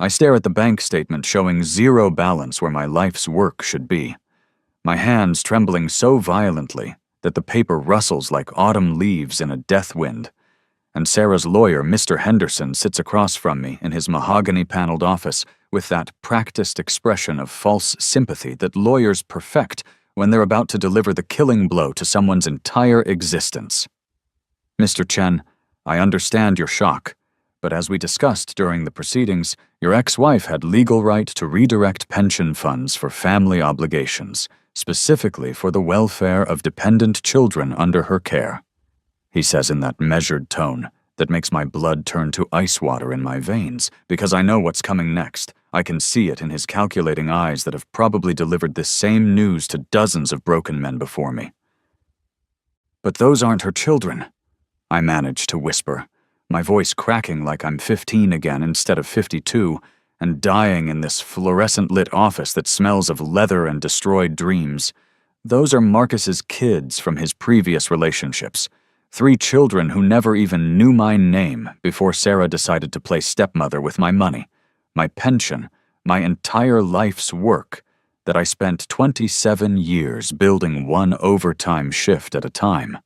I stare at the bank statement showing zero balance where my life's work should be, my hands trembling so violently that the paper rustles like autumn leaves in a death wind, and Sarah's lawyer, Mr. Henderson, sits across from me in his mahogany-paneled office with that practiced expression of false sympathy that lawyers perfect when they're about to deliver the killing blow to someone's entire existence. Mr. Chen, I understand your shock, but as we discussed during the proceedings, your ex-wife had legal right to redirect pension funds for family obligations, specifically for the welfare of dependent children under her care, he says in that measured tone that makes my blood turn to ice water in my veins, because I know what's coming next. I can see it in his calculating eyes that have probably delivered this same news to dozens of broken men before me. But those aren't her children, I manage to whisper, my voice cracking like I'm 15 again instead of 52, and dying in this fluorescent-lit office that smells of leather and destroyed dreams. Those are Marcus's kids from his previous relationships. 3 children who never even knew my name before Sarah decided to play stepmother with my money, my pension, my entire life's work that I spent 27 years building one overtime shift at a time.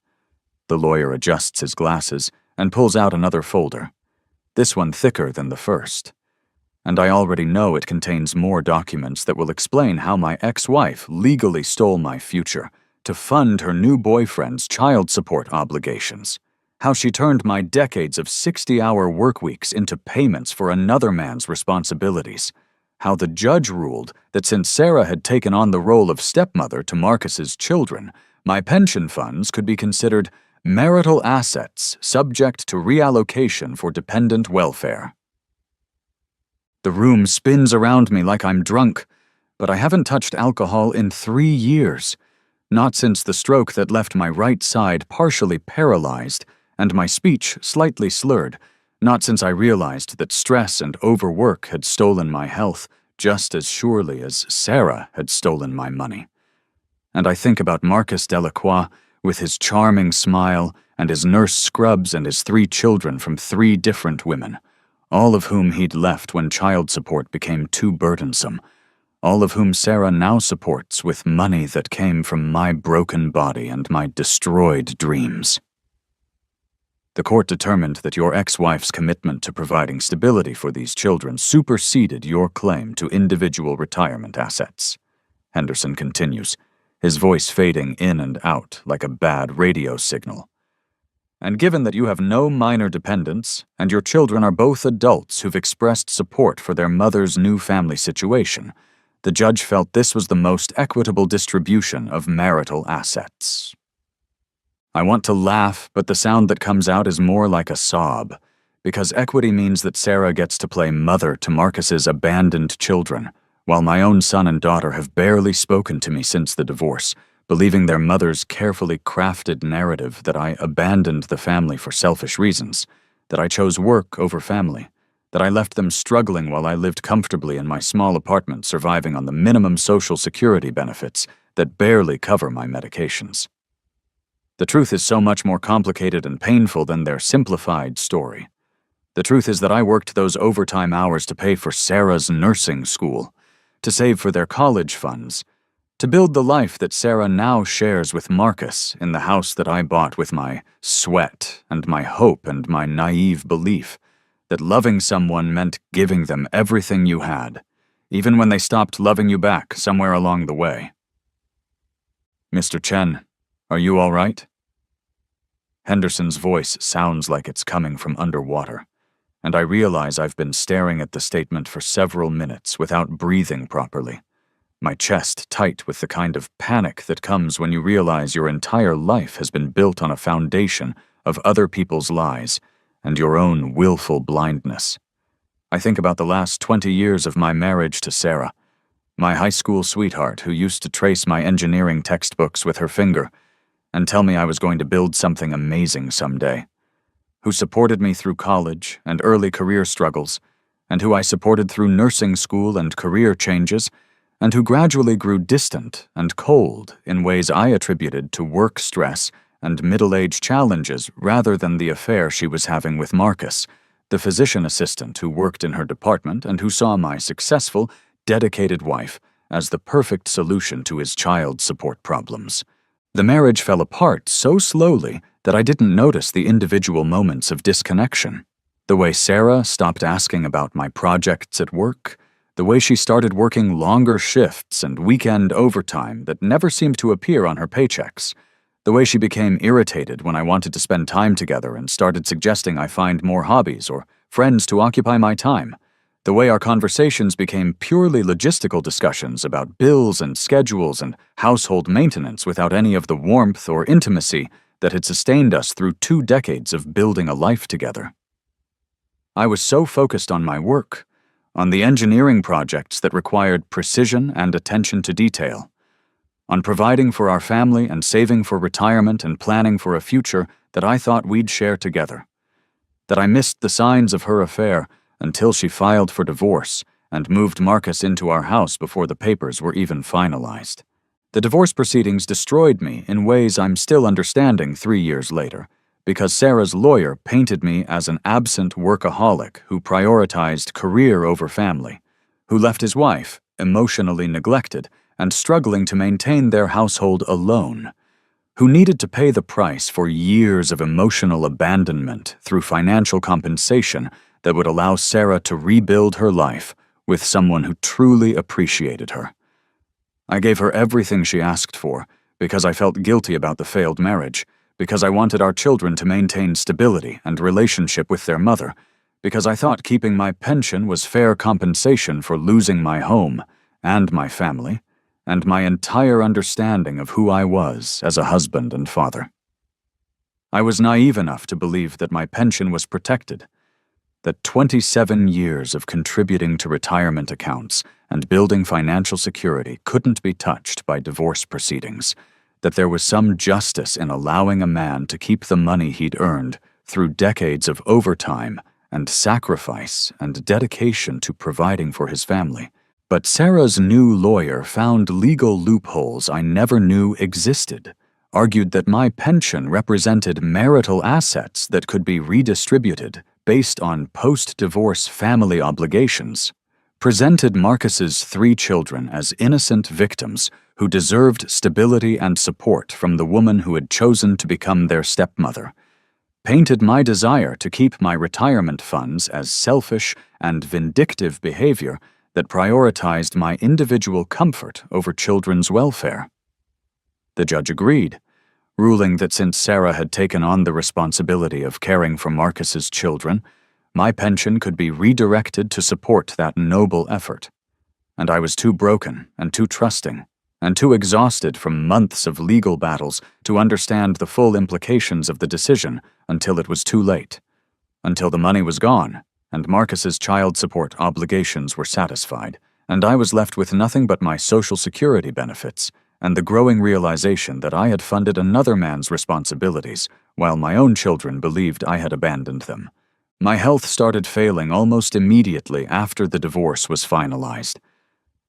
The lawyer adjusts his glasses and pulls out another folder, this one thicker than the first. And I already know it contains more documents that will explain how my ex-wife legally stole my future to fund her new boyfriend's child support obligations, how she turned my decades of 60-hour work weeks into payments for another man's responsibilities, how the judge ruled that since Sarah had taken on the role of stepmother to Marcus's children, my pension funds could be considered marital assets subject to reallocation for dependent welfare. The room spins around me like I'm drunk, but I haven't touched alcohol in 3 years. Not since the stroke that left my right side partially paralyzed and my speech slightly slurred, not since I realized that stress and overwork had stolen my health just as surely as Sarah had stolen my money. And I think about Marcus Delacroix with his charming smile and his nurse scrubs and his 3 children from 3 different women, all of whom he'd left when child support became too burdensome, all of whom Sarah now supports with money that came from my broken body and my destroyed dreams. The court determined that your ex-wife's commitment to providing stability for these children superseded your claim to individual retirement assets. Henderson continues, his voice fading in and out like a bad radio signal. And given that you have no minor dependents, and your children are both adults who've expressed support for their mother's new family situation, the judge felt this was the most equitable distribution of marital assets. I want to laugh, but the sound that comes out is more like a sob, because equity means that Sarah gets to play mother to Marcus's abandoned children, while my own son and daughter have barely spoken to me since the divorce, believing their mother's carefully crafted narrative that I abandoned the family for selfish reasons, that I chose work over family, that I left them struggling while I lived comfortably in my small apartment surviving on the minimum social security benefits that barely cover my medications. The truth is so much more complicated and painful than their simplified story. The truth is that I worked those overtime hours to pay for Sarah's nursing school, to save for their college funds, to build the life that Sarah now shares with Marcus in the house that I bought with my sweat and my hope and my naive belief that loving someone meant giving them everything you had, even when they stopped loving you back somewhere along the way. Mr. Chen, are you all right? Henderson's voice sounds like it's coming from underwater, and I realize I've been staring at the statement for several minutes without breathing properly, my chest tight with the kind of panic that comes when you realize your entire life has been built on a foundation of other people's lies and your own willful blindness. I think about the last 20 years of my marriage to Sarah, my high school sweetheart who used to trace my engineering textbooks with her finger and tell me I was going to build something amazing someday, who supported me through college and early career struggles, and who I supported through nursing school and career changes, and who gradually grew distant and cold in ways I attributed to work stress and middle-age challenges rather than the affair she was having with Marcus, the physician assistant who worked in her department and who saw my successful, dedicated wife as the perfect solution to his child support problems. The marriage fell apart so slowly that I didn't notice the individual moments of disconnection. The way Sarah stopped asking about my projects at work, the way she started working longer shifts and weekend overtime that never seemed to appear on her paychecks, the way she became irritated when I wanted to spend time together and started suggesting I find more hobbies or friends to occupy my time, the way our conversations became purely logistical discussions about bills and schedules and household maintenance without any of the warmth or intimacy that had sustained us through 2 decades of building a life together. I was so focused on my work, on the engineering projects that required precision and attention to detail, on providing for our family and saving for retirement and planning for a future that I thought we'd share together, that I missed the signs of her affair until she filed for divorce and moved Marcus into our house before the papers were even finalized. The divorce proceedings destroyed me in ways I'm still understanding 3 years later, because Sarah's lawyer painted me as an absent workaholic who prioritized career over family, who left his wife emotionally neglected and struggling to maintain their household alone, who needed to pay the price for years of emotional abandonment through financial compensation that would allow Sarah to rebuild her life with someone who truly appreciated her. I gave her everything she asked for because I felt guilty about the failed marriage, because I wanted our children to maintain stability and relationship with their mother, because I thought keeping my pension was fair compensation for losing my home and my family, and my entire understanding of who I was as a husband and father. I was naive enough to believe that my pension was protected, that 27 years of contributing to retirement accounts and building financial security couldn't be touched by divorce proceedings, that there was some justice in allowing a man to keep the money he'd earned through decades of overtime and sacrifice and dedication to providing for his family. But Sarah's new lawyer found legal loopholes I never knew existed, argued that my pension represented marital assets that could be redistributed based on post-divorce family obligations, presented Marcus's 3 children as innocent victims who deserved stability and support from the woman who had chosen to become their stepmother, painted my desire to keep my retirement funds as selfish and vindictive behavior that prioritized my individual comfort over children's welfare. The judge agreed, ruling that since Sarah had taken on the responsibility of caring for Marcus's children, my pension could be redirected to support that noble effort. And I was too broken and too trusting and too exhausted from months of legal battles to understand the full implications of the decision until it was too late, until the money was gone and Marcus's child support obligations were satisfied, and I was left with nothing but my Social Security benefits and the growing realization that I had funded another man's responsibilities while my own children believed I had abandoned them. My health started failing almost immediately after the divorce was finalized.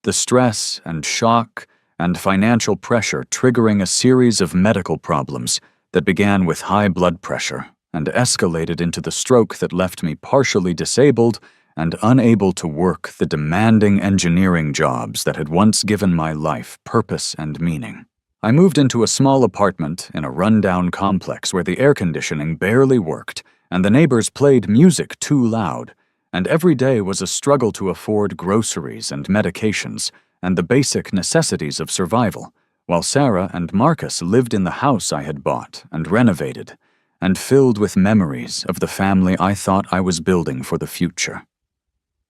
The stress and shock and financial pressure triggering a series of medical problems that began with high blood pressure and escalated into the stroke that left me partially disabled and unable to work the demanding engineering jobs that had once given my life purpose and meaning. I moved into a small apartment in a rundown complex where the air conditioning barely worked and the neighbors played music too loud, and every day was a struggle to afford groceries and medications and the basic necessities of survival, while Sarah and Marcus lived in the house I had bought and renovated, and filled with memories of the family I thought I was building for the future.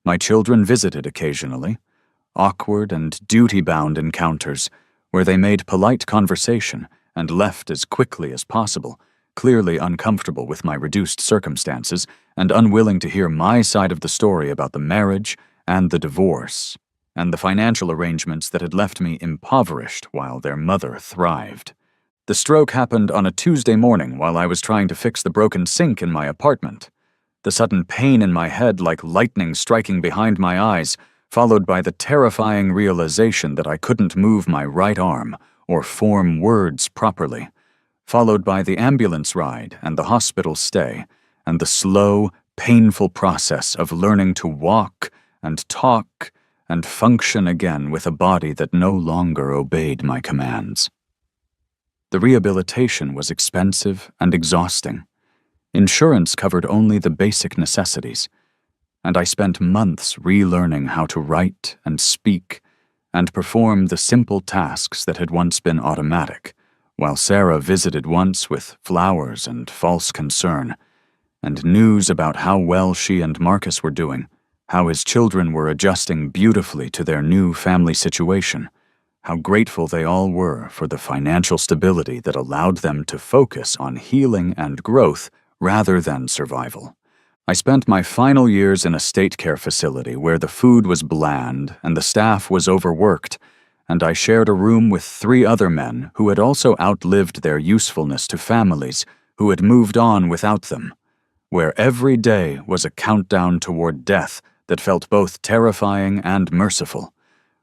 My children visited occasionally, awkward and duty-bound encounters where they made polite conversation and left as quickly as possible, clearly uncomfortable with my reduced circumstances and unwilling to hear my side of the story about the marriage and the divorce and the financial arrangements that had left me impoverished while their mother thrived. The stroke happened on a Tuesday morning while I was trying to fix the broken sink in my apartment. The sudden pain in my head like lightning striking behind my eyes, followed by the terrifying realization that I couldn't move my right arm or form words properly, followed by the ambulance ride and the hospital stay, and the slow, painful process of learning to walk and talk and function again with a body that no longer obeyed my commands. The rehabilitation was expensive and exhausting. Insurance covered only the basic necessities, and I spent months relearning how to write and speak and perform the simple tasks that had once been automatic, while Sarah visited once with flowers and false concern, and news about how well she and Marcus were doing, how his children were adjusting beautifully to their new family situation, how grateful they all were for the financial stability that allowed them to focus on healing and growth rather than survival. I spent my final years in a state care facility where the food was bland and the staff was overworked, and I shared a room with 3 other men who had also outlived their usefulness to families who had moved on without them, where every day was a countdown toward death that felt both terrifying and merciful,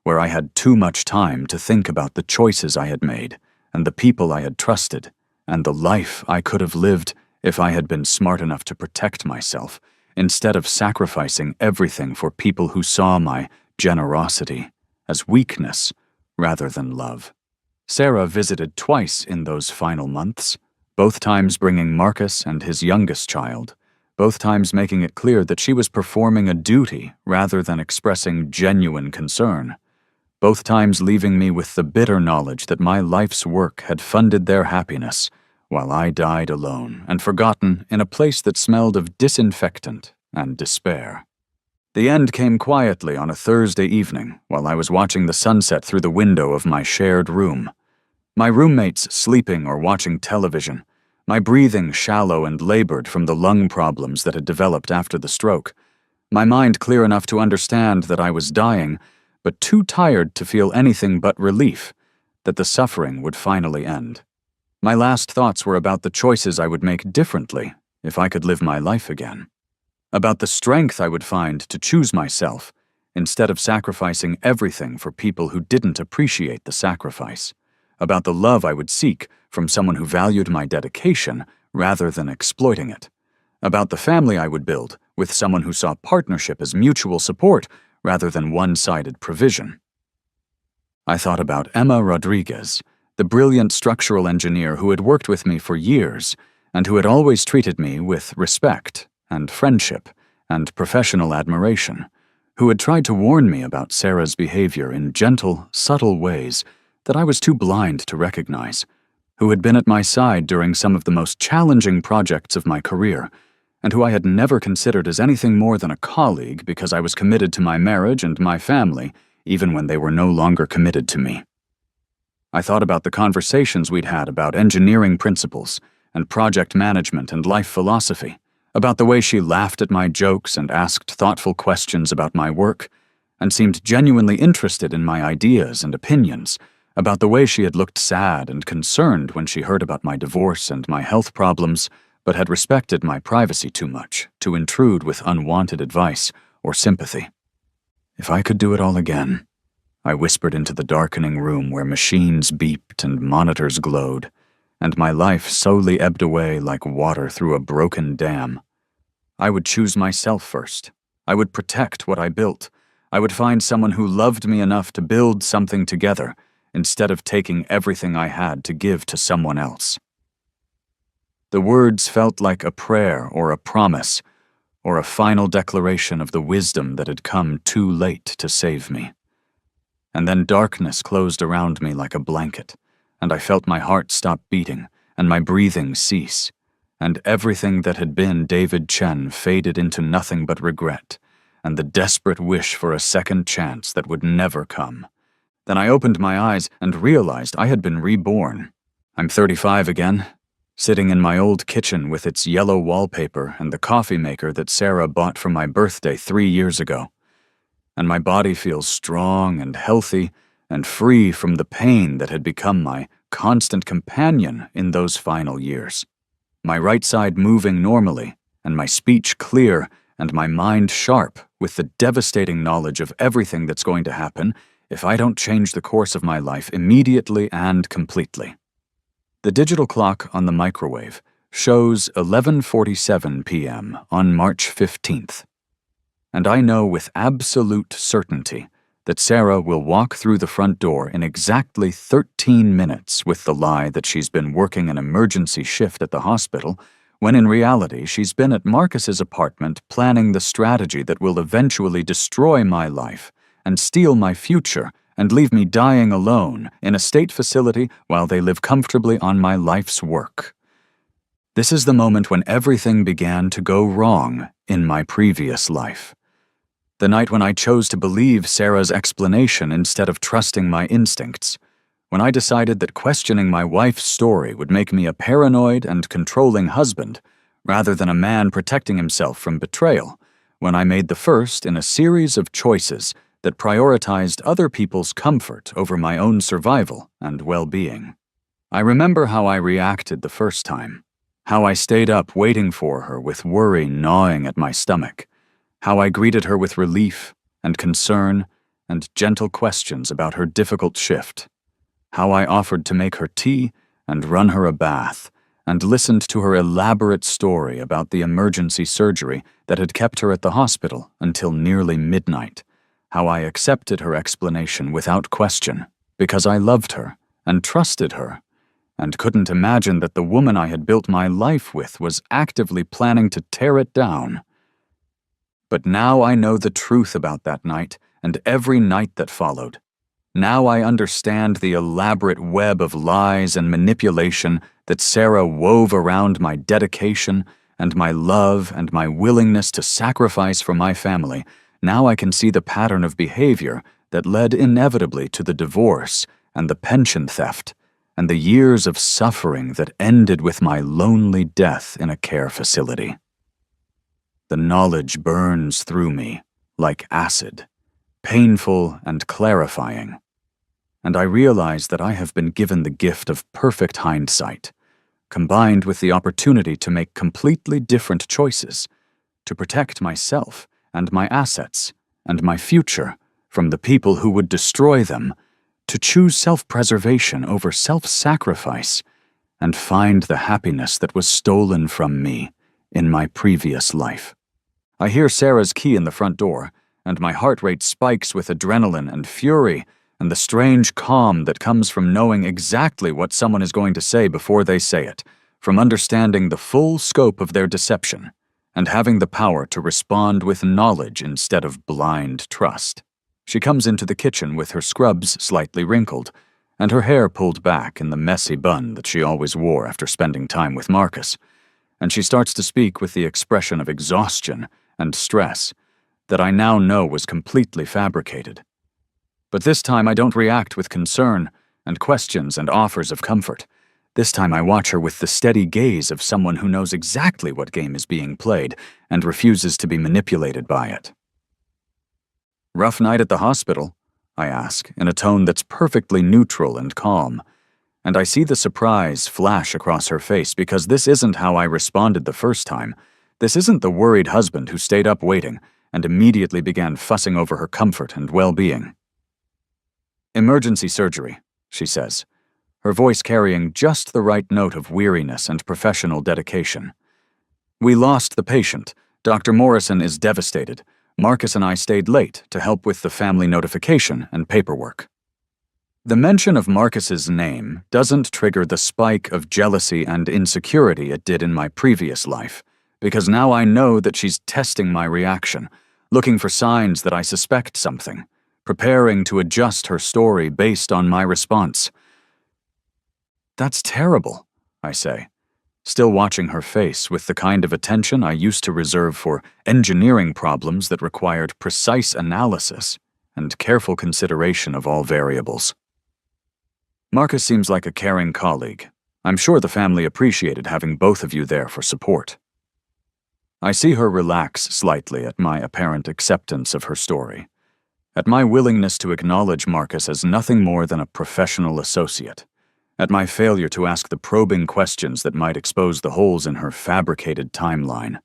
where I had too much time to think about the choices I had made and the people I had trusted and the life I could have lived if I had been smart enough to protect myself, instead of sacrificing everything for people who saw my generosity as weakness rather than love. Sarah visited twice in those final months, both times bringing Marcus and his youngest child, both times making it clear that she was performing a duty rather than expressing genuine concern, both times leaving me with the bitter knowledge that my life's work had funded their happiness, while I died alone and forgotten in a place that smelled of disinfectant and despair. The end came quietly on a Thursday evening while I was watching the sunset through the window of my shared room. My roommates sleeping or watching television, my breathing shallow and labored from the lung problems that had developed after the stroke, my mind clear enough to understand that I was dying, but too tired to feel anything but relief that the suffering would finally end. My last thoughts were about the choices I would make differently if I could live my life again, about the strength I would find to choose myself instead of sacrificing everything for people who didn't appreciate the sacrifice, about the love I would seek from someone who valued my dedication rather than exploiting it, about the family I would build with someone who saw partnership as mutual support rather than one-sided provision. I thought about Emma Rodriguez, the brilliant structural engineer who had worked with me for years and who had always treated me with respect and friendship and professional admiration, who had tried to warn me about Sarah's behavior in gentle, subtle ways that I was too blind to recognize, who had been at my side during some of the most challenging projects of my career, and who I had never considered as anything more than a colleague because I was committed to my marriage and my family, even when they were no longer committed to me. I thought about the conversations we'd had about engineering principles and project management and life philosophy, about the way she laughed at my jokes and asked thoughtful questions about my work, and seemed genuinely interested in my ideas and opinions, about the way she had looked sad and concerned when she heard about my divorce and my health problems, but had respected my privacy too much to intrude with unwanted advice or sympathy. If I could do it all again, I whispered into the darkening room where machines beeped and monitors glowed, and my life slowly ebbed away like water through a broken dam. I would choose myself first. I would protect what I built. I would find someone who loved me enough to build something together, instead of taking everything I had to give to someone else. The words felt like a prayer or a promise, or a final declaration of the wisdom that had come too late to save me. And then darkness closed around me like a blanket, and I felt my heart stop beating and my breathing cease, and everything that had been David Chen faded into nothing but regret and the desperate wish for a second chance that would never come. Then I opened my eyes and realized I had been reborn. I'm 35 again, sitting in my old kitchen with its yellow wallpaper and the coffee maker that Sarah bought for my birthday 3 years ago. And my body feels strong and healthy and free from the pain that had become my constant companion in those final years. My right side moving normally, and my speech clear, and my mind sharp with the devastating knowledge of everything that's going to happen if I don't change the course of my life immediately and completely. The digital clock on the microwave shows 11:47 p.m. on March 15th. And I know with absolute certainty that Sarah will walk through the front door in exactly 13 minutes with the lie that she's been working an emergency shift at the hospital, when in reality she's been at Marcus's apartment planning the strategy that will eventually destroy my life and steal my future and leave me dying alone in a state facility while they live comfortably on my life's work. This is the moment when everything began to go wrong in my previous life. The night when I chose to believe Sarah's explanation instead of trusting my instincts. When I decided that questioning my wife's story would make me a paranoid and controlling husband, rather than a man protecting himself from betrayal. When I made the first in a series of choices that prioritized other people's comfort over my own survival and well-being. I remember how I reacted the first time. How I stayed up waiting for her with worry gnawing at my stomach. How I greeted her with relief and concern and gentle questions about her difficult shift. How I offered to make her tea and run her a bath, and listened to her elaborate story about the emergency surgery that had kept her at the hospital until nearly midnight. How I accepted her explanation without question, because I loved her and trusted her, and couldn't imagine that the woman I had built my life with was actively planning to tear it down. But now I know the truth about that night and every night that followed. Now I understand the elaborate web of lies and manipulation that Sarah wove around my dedication and my love and my willingness to sacrifice for my family. Now I can see the pattern of behavior that led inevitably to the divorce and the pension theft and the years of suffering that ended with my lonely death in a care facility. The knowledge burns through me like acid, painful and clarifying. And I realize that I have been given the gift of perfect hindsight, combined with the opportunity to make completely different choices, to protect myself and my assets and my future from the people who would destroy them, to choose self-preservation over self-sacrifice, and find the happiness that was stolen from me in my previous life. I hear Sarah's key in the front door, and my heart rate spikes with adrenaline and fury and the strange calm that comes from knowing exactly what someone is going to say before they say it, from understanding the full scope of their deception, and having the power to respond with knowledge instead of blind trust. She comes into the kitchen with her scrubs slightly wrinkled, and her hair pulled back in the messy bun that she always wore after spending time with Marcus, and she starts to speak with the expression of exhaustion and stress that I now know was completely fabricated. But this time I don't react with concern and questions and offers of comfort. This time I watch her with the steady gaze of someone who knows exactly what game is being played and refuses to be manipulated by it. "Rough night at the hospital?" I ask, in a tone that's perfectly neutral and calm, and I see the surprise flash across her face because this isn't how I responded the first time. This isn't the worried husband who stayed up waiting and immediately began fussing over her comfort and well-being. "Emergency surgery," she says, her voice carrying just the right note of weariness and professional dedication. "We lost the patient. Dr. Morrison is devastated. Marcus and I stayed late to help with the family notification and paperwork." The mention of Marcus's name doesn't trigger the spike of jealousy and insecurity it did in my previous life, because now I know that she's testing my reaction, looking for signs that I suspect something, preparing to adjust her story based on my response. "That's terrible," I say, still watching her face with the kind of attention I used to reserve for engineering problems that required precise analysis and careful consideration of all variables. "Marcus seems like a caring colleague. I'm sure the family appreciated having both of you there for support." I see her relax slightly at my apparent acceptance of her story, at my willingness to acknowledge Marcus as nothing more than a professional associate, at my failure to ask the probing questions that might expose the holes in her fabricated timeline.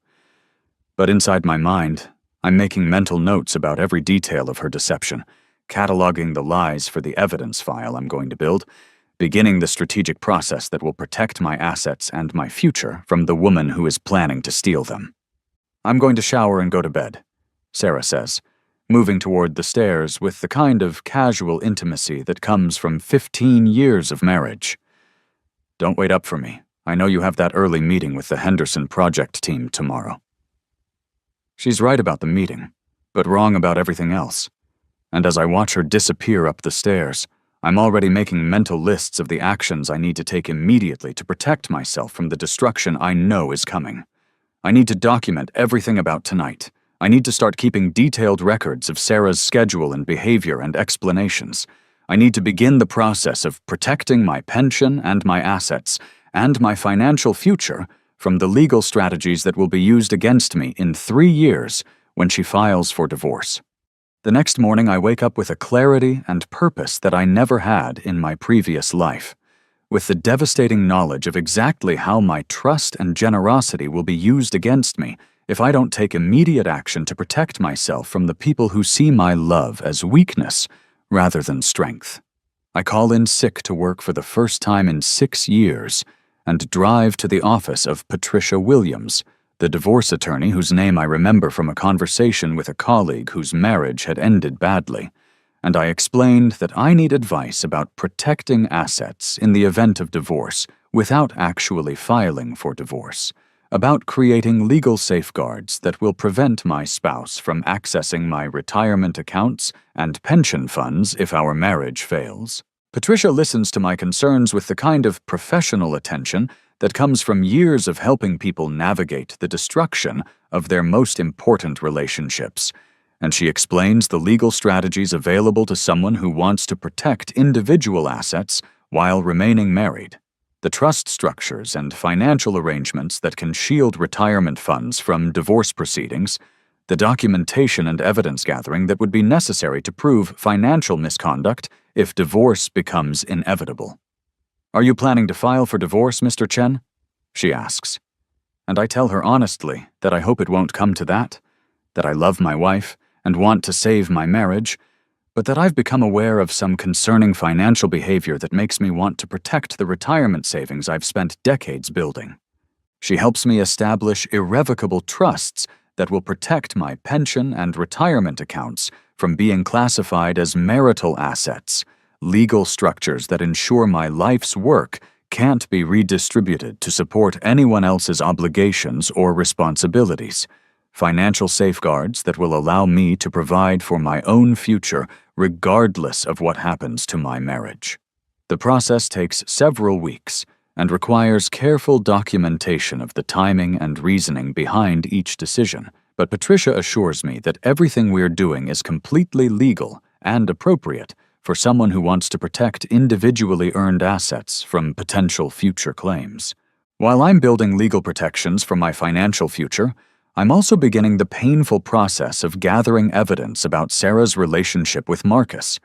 But inside my mind, I'm making mental notes about every detail of her deception, cataloging the lies for the evidence file I'm going to build, beginning the strategic process that will protect my assets and my future from the woman who is planning to steal them. I'm going to shower and go to bed, Sarah says, moving toward the stairs with the kind of casual intimacy that comes from 15 years of marriage. Don't wait up for me. I know you have that early meeting with the Henderson project team tomorrow. She's right about the meeting, but wrong about everything else. And as I watch her disappear up the stairs, I'm already making mental lists of the actions I need to take immediately to protect myself from the destruction I know is coming. I need to document everything about tonight. I need to start keeping detailed records of Sarah's schedule and behavior and explanations. I need to begin the process of protecting my pension and my assets and my financial future from the legal strategies that will be used against me in 3 years when she files for divorce. The next morning, I wake up with a clarity and purpose that I never had in my previous life, with the devastating knowledge of exactly how my trust and generosity will be used against me if I don't take immediate action to protect myself from the people who see my love as weakness rather than strength. I call in sick to work for the first time in 6 years and drive to the office of Patricia Williams, the divorce attorney whose name I remember from a conversation with a colleague whose marriage had ended badly, and I explained that I need advice about protecting assets in the event of divorce without actually filing for divorce, about creating legal safeguards that will prevent my spouse from accessing my retirement accounts and pension funds if our marriage fails. Patricia listens to my concerns with the kind of professional attention that comes from years of helping people navigate the destruction of their most important relationships, and she explains the legal strategies available to someone who wants to protect individual assets while remaining married, the trust structures and financial arrangements that can shield retirement funds from divorce proceedings, the documentation and evidence gathering that would be necessary to prove financial misconduct if divorce becomes inevitable. "Are you planning to file for divorce, Mr. Chen?" she asks. And I tell her honestly that I hope it won't come to that I love my wife and want to save my marriage, but that I've become aware of some concerning financial behavior that makes me want to protect the retirement savings I've spent decades building. She helps me establish irrevocable trusts that will protect my pension and retirement accounts from being classified as marital assets, legal structures that ensure my life's work can't be redistributed to support anyone else's obligations or responsibilities, financial safeguards that will allow me to provide for my own future regardless of what happens to my marriage. The process takes several weeks and requires careful documentation of the timing and reasoning behind each decision, but Patricia assures me that everything we're doing is completely legal and appropriate for someone who wants to protect individually earned assets from potential future claims. While I'm building legal protections for my financial future, I'm also beginning the painful process of gathering evidence about Sarah's relationship with Marcus,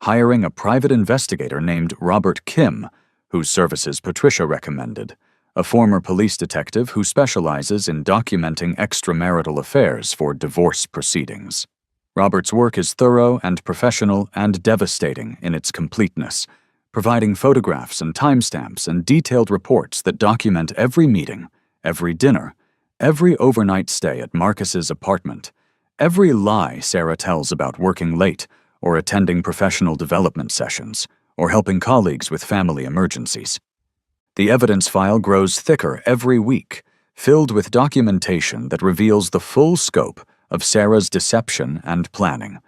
hiring a private investigator named Robert Kim, whose services Patricia recommended, a former police detective who specializes in documenting extramarital affairs for divorce proceedings. Robert's work is thorough and professional and devastating in its completeness, providing photographs and timestamps and detailed reports that document every meeting, every dinner, every overnight stay at Marcus's apartment, every lie Sarah tells about working late or attending professional development sessions, or helping colleagues with family emergencies. The evidence file grows thicker every week, filled with documentation that reveals the full scope of Sarah's deception and planning,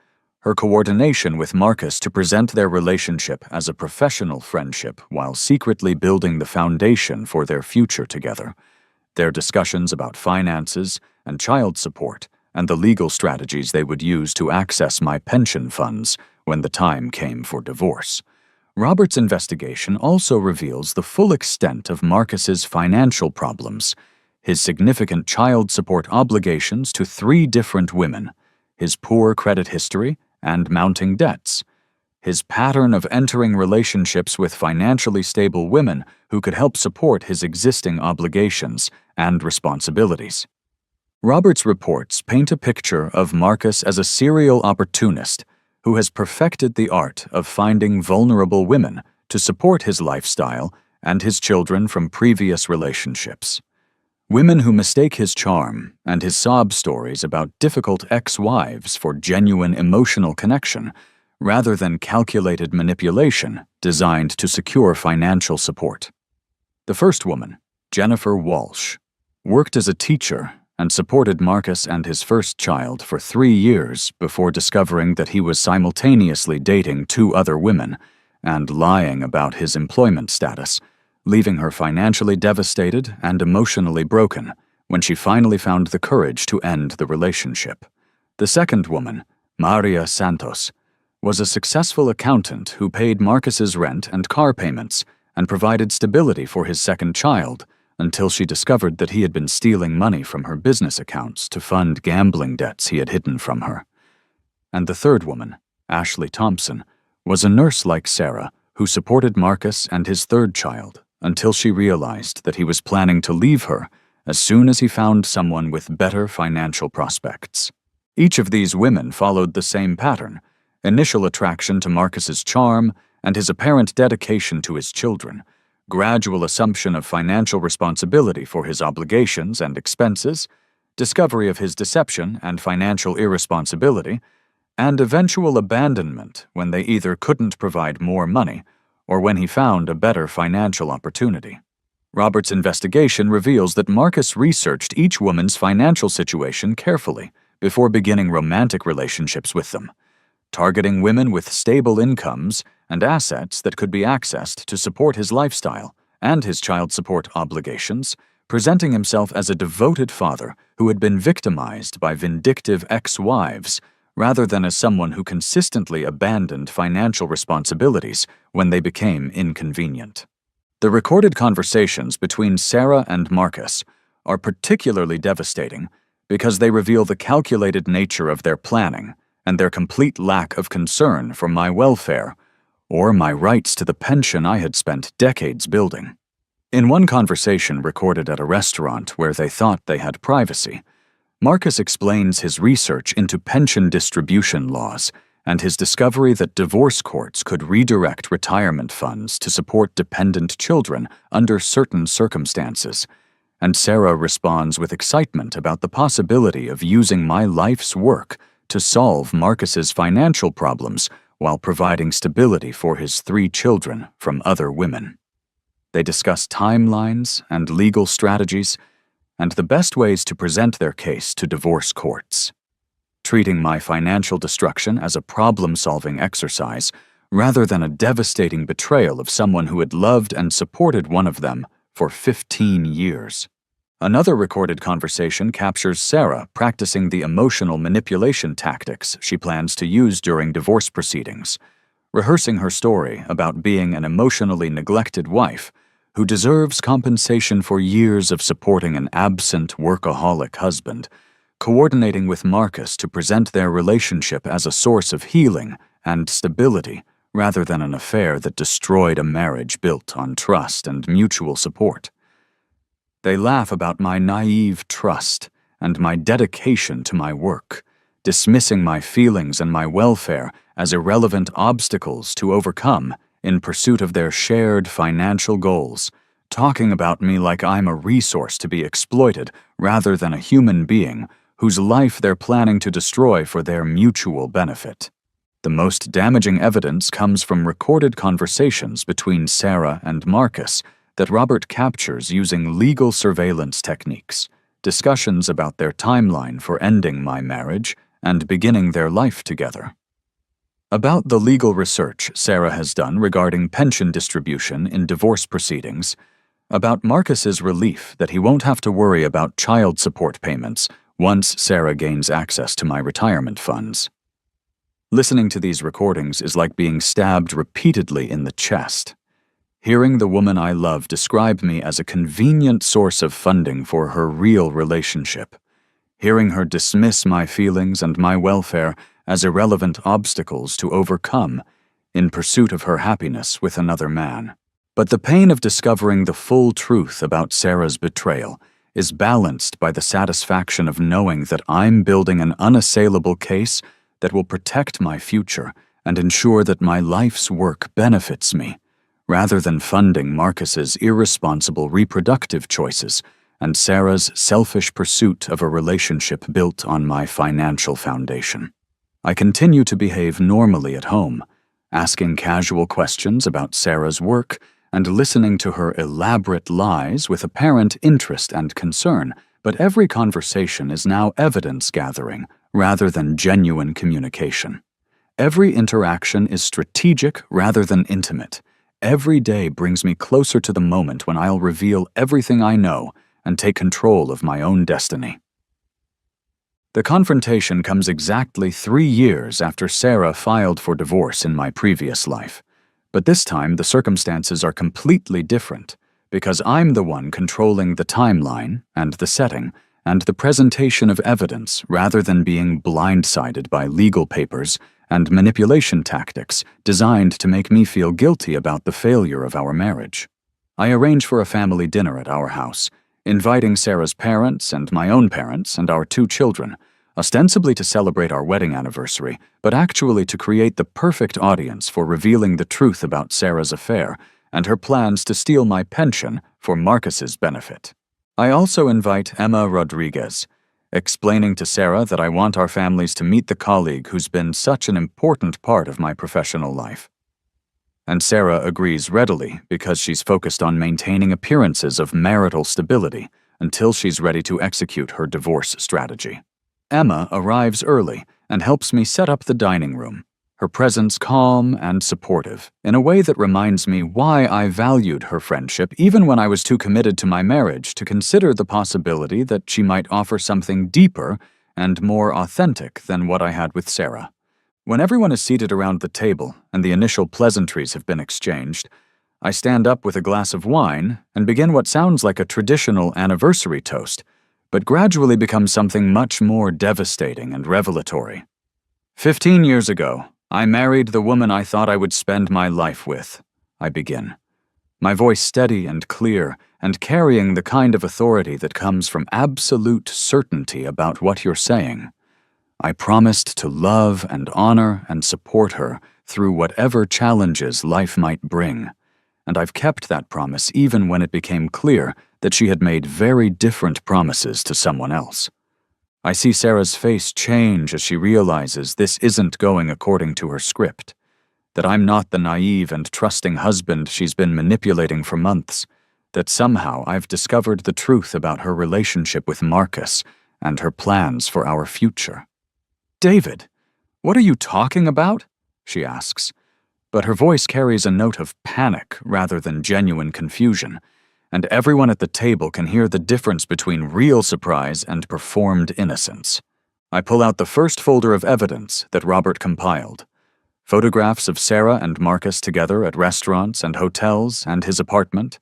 her coordination with Marcus to present their relationship as a professional friendship while secretly building the foundation for their future together, their discussions about finances and child support, and the legal strategies they would use to access my pension funds when the time came for divorce. Robert's investigation also reveals the full extent of Marcus's financial problems, his significant child support obligations to 3 different women, his poor credit history and mounting debts, his pattern of entering relationships with financially stable women who could help support his existing obligations and responsibilities. Robert's reports paint a picture of Marcus as a serial opportunist who has perfected the art of finding vulnerable women to support his lifestyle and his children from previous relationships. Women who mistake his charm and his sob stories about difficult ex-wives for genuine emotional connection, rather than calculated manipulation designed to secure financial support. The first woman, Jennifer Walsh, worked as a teacher and supported Marcus and his first child for 3 years before discovering that he was simultaneously dating 2 other women and lying about his employment status, leaving her financially devastated and emotionally broken when she finally found the courage to end the relationship. The second woman, Maria Santos, was a successful accountant who paid Marcus's rent and car payments and provided stability for his second child until she discovered that he had been stealing money from her business accounts to fund gambling debts he had hidden from her. And the third woman, Ashley Thompson, was a nurse like Sarah who supported Marcus and his third child until she realized that he was planning to leave her as soon as he found someone with better financial prospects. Each of these women followed the same pattern: initial attraction to Marcus's charm and his apparent dedication to his children, gradual assumption of financial responsibility for his obligations and expenses, discovery of his deception and financial irresponsibility, and eventual abandonment when they either couldn't provide more money or when he found a better financial opportunity. Robert's investigation reveals that Marcus researched each woman's financial situation carefully before beginning romantic relationships with them, targeting women with stable incomes and assets that could be accessed to support his lifestyle and his child support obligations, presenting himself as a devoted father who had been victimized by vindictive ex-wives rather than as someone who consistently abandoned financial responsibilities when they became inconvenient. The recorded conversations between Sarah and Marcus are particularly devastating because they reveal the calculated nature of their planning and their complete lack of concern for my welfare or my rights to the pension I had spent decades building. In one conversation recorded at a restaurant where they thought they had privacy, Marcus explains his research into pension distribution laws and his discovery that divorce courts could redirect retirement funds to support dependent children under certain circumstances, and Sarah responds with excitement about the possibility of using my life's work to solve Marcus's financial problems while providing stability for his 3 children from other women. They discuss timelines and legal strategies and the best ways to present their case to divorce courts, treating my financial destruction as a problem-solving exercise rather than a devastating betrayal of someone who had loved and supported one of them for 15 years. Another recorded conversation captures Sarah practicing the emotional manipulation tactics she plans to use during divorce proceedings, rehearsing her story about being an emotionally neglected wife who deserves compensation for years of supporting an absent workaholic husband, coordinating with Marcus to present their relationship as a source of healing and stability rather than an affair that destroyed a marriage built on trust and mutual support. They laugh about my naive trust and my dedication to my work, dismissing my feelings and my welfare as irrelevant obstacles to overcome in pursuit of their shared financial goals, talking about me like I'm a resource to be exploited rather than a human being whose life they're planning to destroy for their mutual benefit. The most damaging evidence comes from recorded conversations between Sarah and Marcus that Robert captures using legal surveillance techniques, discussions about their timeline for ending my marriage and beginning their life together. About the legal research Sarah has done regarding pension distribution in divorce proceedings, about Marcus's relief that he won't have to worry about child support payments once Sarah gains access to my retirement funds. Listening to these recordings is like being stabbed repeatedly in the chest. Hearing the woman I love describe me as a convenient source of funding for her real relationship. Hearing her dismiss my feelings and my welfare as irrelevant obstacles to overcome in pursuit of her happiness with another man. But the pain of discovering the full truth about Sarah's betrayal is balanced by the satisfaction of knowing that I'm building an unassailable case that will protect my future and ensure that my life's work benefits me, rather than funding Marcus's irresponsible reproductive choices and Sarah's selfish pursuit of a relationship built on my financial foundation. I continue to behave normally at home, asking casual questions about Sarah's work and listening to her elaborate lies with apparent interest and concern, but every conversation is now evidence-gathering rather than genuine communication. Every interaction is strategic rather than intimate. Every day brings me closer to the moment when I'll reveal everything I know and take control of my own destiny. The confrontation comes exactly 3 years after Sarah filed for divorce in my previous life. But this time the circumstances are completely different, because I'm the one controlling the timeline and the setting and the presentation of evidence rather than being blindsided by legal papers and manipulation tactics designed to make me feel guilty about the failure of our marriage. I arrange for a family dinner at our house, inviting Sarah's parents and my own parents and our 2 children, ostensibly to celebrate our wedding anniversary, but actually to create the perfect audience for revealing the truth about Sarah's affair and her plans to steal my pension for Marcus's benefit. I also invite Emma Rodriguez, explaining to Sarah that I want our families to meet the colleague who's been such an important part of my professional life. And Sarah agrees readily because she's focused on maintaining appearances of marital stability until she's ready to execute her divorce strategy. Emma arrives early and helps me set up the dining room, her presence calm and supportive, in a way that reminds me why I valued her friendship even when I was too committed to my marriage to consider the possibility that she might offer something deeper and more authentic than what I had with Sarah. When everyone is seated around the table and the initial pleasantries have been exchanged, I stand up with a glass of wine and begin what sounds like a traditional anniversary toast, but gradually becomes something much more devastating and revelatory. 15 years ago, I married the woman I thought I would spend my life with, I begin, my voice steady and clear and carrying the kind of authority that comes from absolute certainty about what you're saying. I promised to love and honor and support her through whatever challenges life might bring, and I've kept that promise even when it became clear that she had made very different promises to someone else. I see Sarah's face change as she realizes this isn't going according to her script, that I'm not the naive and trusting husband she's been manipulating for months, that somehow I've discovered the truth about her relationship with Marcus and her plans for our future. "David, what are you talking about?" she asks, but her voice carries a note of panic rather than genuine confusion, and everyone at the table can hear the difference between real surprise and performed innocence. I pull out the first folder of evidence that Robert compiled. Photographs of Sarah and Marcus together at restaurants and hotels and his apartment.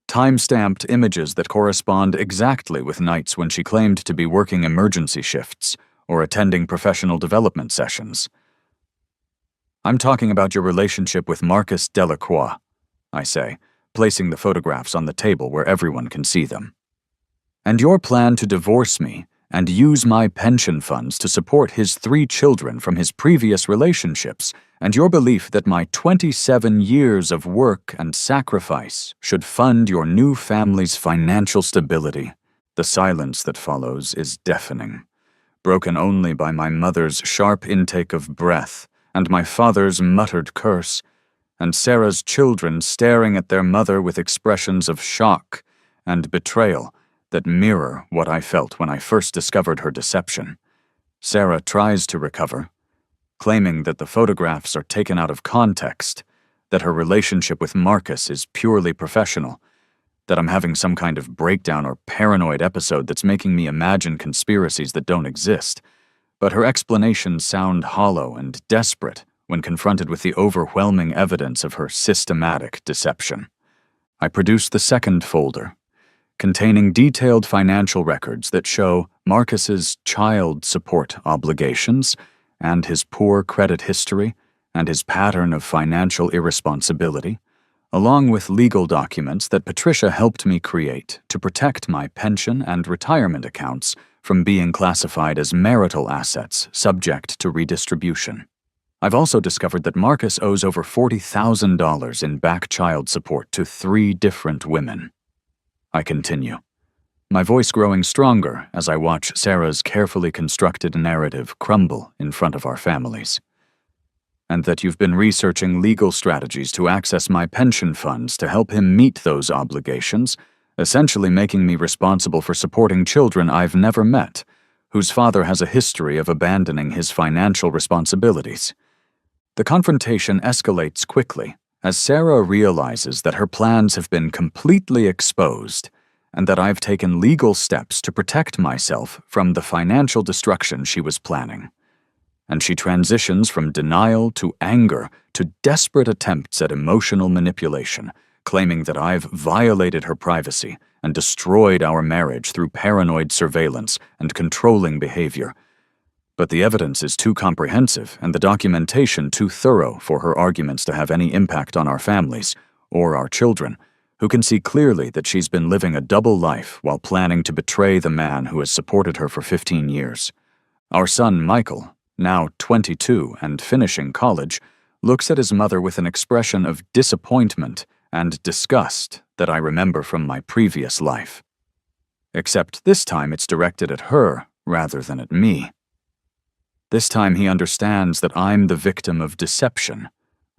Time-stamped images that correspond exactly with nights when she claimed to be working emergency shifts or attending professional development sessions. "I'm talking about your relationship with Marcus Delacroix," I say, placing the photographs on the table where everyone can see them. "And your plan to divorce me and use my pension funds to support his 3 children from his previous relationships, and your belief that my 27 years of work and sacrifice should fund your new family's financial stability." The silence that follows is deafening, broken only by my mother's sharp intake of breath and my father's muttered curse, and Sarah's children staring at their mother with expressions of shock and betrayal that mirror what I felt when I first discovered her deception. Sarah tries to recover, claiming that the photographs are taken out of context, that her relationship with Marcus is purely professional, that I'm having some kind of breakdown or paranoid episode that's making me imagine conspiracies that don't exist. But her explanations sound hollow and desperate when confronted with the overwhelming evidence of her systematic deception. I produce the second folder, containing detailed financial records that show Marcus's child support obligations and his poor credit history and his pattern of financial irresponsibility, along with legal documents that Patricia helped me create to protect my pension and retirement accounts from being classified as marital assets subject to redistribution. I've also discovered that Marcus owes over $40,000 in back child support to 3 different women. I continue, my voice growing stronger as I watch Sarah's carefully constructed narrative crumble in front of our families. And that you've been researching legal strategies to access my pension funds to help him meet those obligations, essentially making me responsible for supporting children I've never met, whose father has a history of abandoning his financial responsibilities. The confrontation escalates quickly as Sarah realizes that her plans have been completely exposed and that I've taken legal steps to protect myself from the financial destruction she was planning. And she transitions from denial to anger to desperate attempts at emotional manipulation, claiming that I've violated her privacy and destroyed our marriage through paranoid surveillance and controlling behavior. But the evidence is too comprehensive and the documentation too thorough for her arguments to have any impact on our families or our children, who can see clearly that she's been living a double life while planning to betray the man who has supported her for 15 years. Our son, Michael, now 22 and finishing college, looks at his mother with an expression of disappointment and disgust that I remember from my previous life. Except this time it's directed at her rather than at me. This time he understands that I'm the victim of deception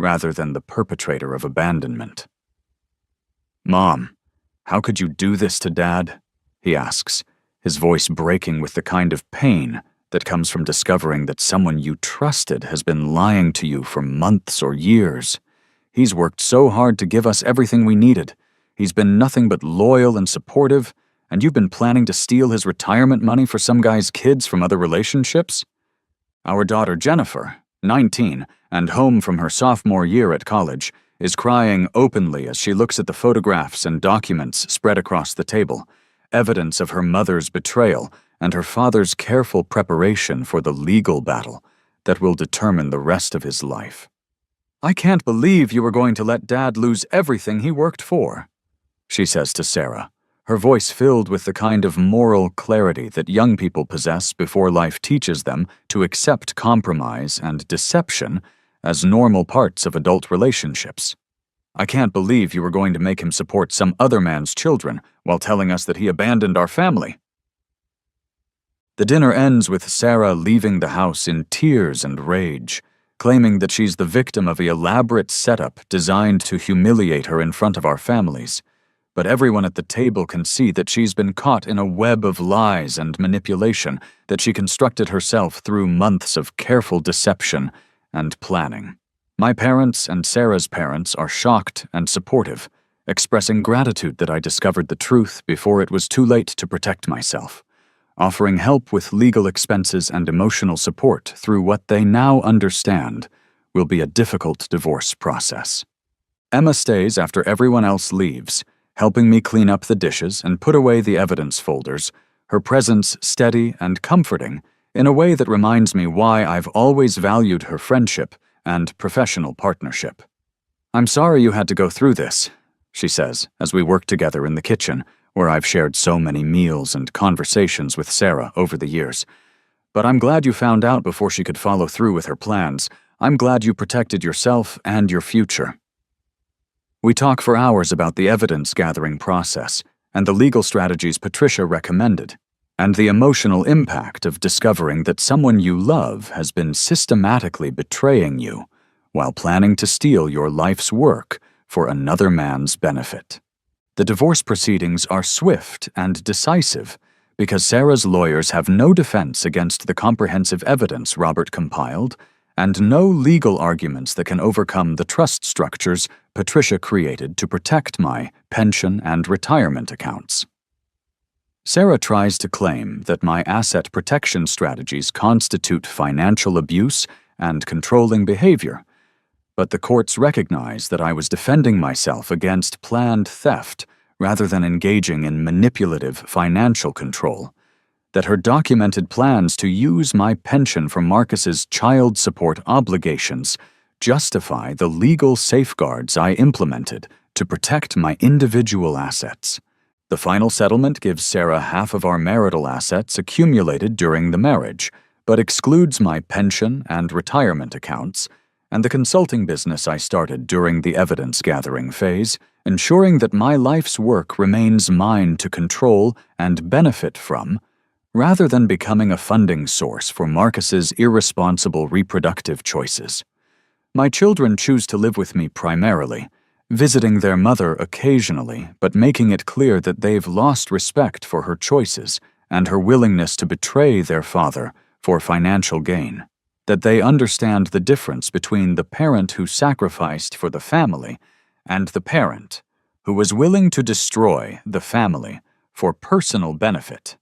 rather than the perpetrator of abandonment. "Mom, how could you do this to Dad?" he asks, his voice breaking with the kind of pain that comes from discovering that someone you trusted has been lying to you for months or years. He's worked so hard to give us everything we needed. He's been nothing but loyal and supportive, and you've been planning to steal his retirement money for some guy's kids from other relationships? Our daughter Jennifer, 19, and home from her sophomore year at college, is crying openly as she looks at the photographs and documents spread across the table, evidence of her mother's betrayal and her father's careful preparation for the legal battle that will determine the rest of his life. "I can't believe you were going to let Dad lose everything he worked for," she says to Sarah, her voice filled with the kind of moral clarity that young people possess before life teaches them to accept compromise and deception as normal parts of adult relationships. "I can't believe you were going to make him support some other man's children while telling us that he abandoned our family." The dinner ends with Sarah leaving the house in tears and rage, claiming that she's the victim of an elaborate setup designed to humiliate her in front of our families. But everyone at the table can see that she's been caught in a web of lies and manipulation that she constructed herself through months of careful deception and planning. My parents and Sarah's parents are shocked and supportive, expressing gratitude that I discovered the truth before it was too late to protect myself, offering help with legal expenses and emotional support through what they now understand will be a difficult divorce process. Emma stays after everyone else leaves, helping me clean up the dishes and put away the evidence folders, her presence steady and comforting in a way that reminds me why I've always valued her friendship and professional partnership. "I'm sorry you had to go through this," she says as we work together in the kitchen, where I've shared so many meals and conversations with Sarah over the years. "But I'm glad you found out before she could follow through with her plans. I'm glad you protected yourself and your future." We talk for hours about the evidence-gathering process and the legal strategies Patricia recommended, and the emotional impact of discovering that someone you love has been systematically betraying you while planning to steal your life's work for another man's benefit. The divorce proceedings are swift and decisive because Sarah's lawyers have no defense against the comprehensive evidence Robert compiled and no legal arguments that can overcome the trust structures Patricia created to protect my pension and retirement accounts. Sarah tries to claim that my asset protection strategies constitute financial abuse and controlling behavior, but the courts recognize that I was defending myself against planned theft rather than engaging in manipulative financial control, that her documented plans to use my pension for Marcus's child support obligations justify the legal safeguards I implemented to protect my individual assets. The final settlement gives Sarah half of our marital assets accumulated during the marriage, but excludes my pension and retirement accounts and the consulting business I started during the evidence-gathering phase, ensuring that my life's work remains mine to control and benefit from, rather than becoming a funding source for Marcus's irresponsible reproductive choices. My children choose to live with me primarily, visiting their mother occasionally, but making it clear that they've lost respect for her choices and her willingness to betray their father for financial gain, that they understand the difference between the parent who sacrificed for the family and the parent who was willing to destroy the family for personal benefit.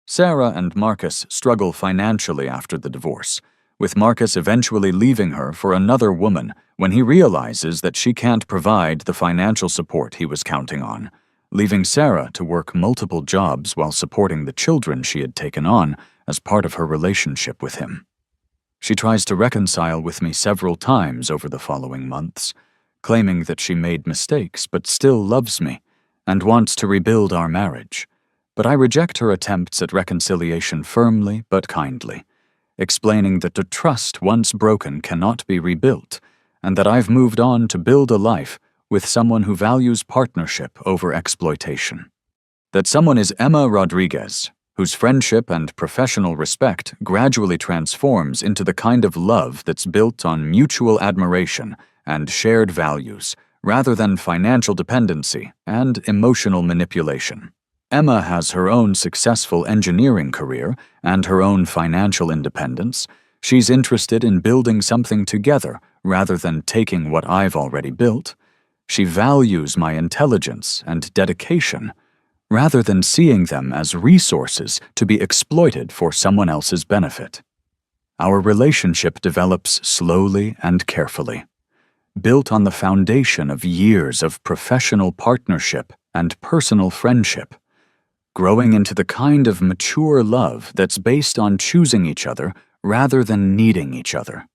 Sarah and Marcus struggle financially after the divorce, with Marcus eventually leaving her for another woman when he realizes that she can't provide the financial support he was counting on, leaving Sarah to work multiple jobs while supporting the children she had taken on as part of her relationship with him. She tries to reconcile with me several times over the following months, claiming that she made mistakes but still loves me and wants to rebuild our marriage. But I reject her attempts at reconciliation firmly but kindly, explaining that the trust once broken cannot be rebuilt, and that I've moved on to build a life with someone who values partnership over exploitation. That someone is Emma Rodriguez, whose friendship and professional respect gradually transforms into the kind of love that's built on mutual admiration and shared values, rather than financial dependency and emotional manipulation. Emma has her own successful engineering career and her own financial independence. She's interested in building something together rather than taking what I've already built. She values my intelligence and dedication rather than seeing them as resources to be exploited for someone else's benefit. Our relationship develops slowly and carefully, built on the foundation of years of professional partnership and personal friendship, growing into the kind of mature love that's based on choosing each other rather than needing each other.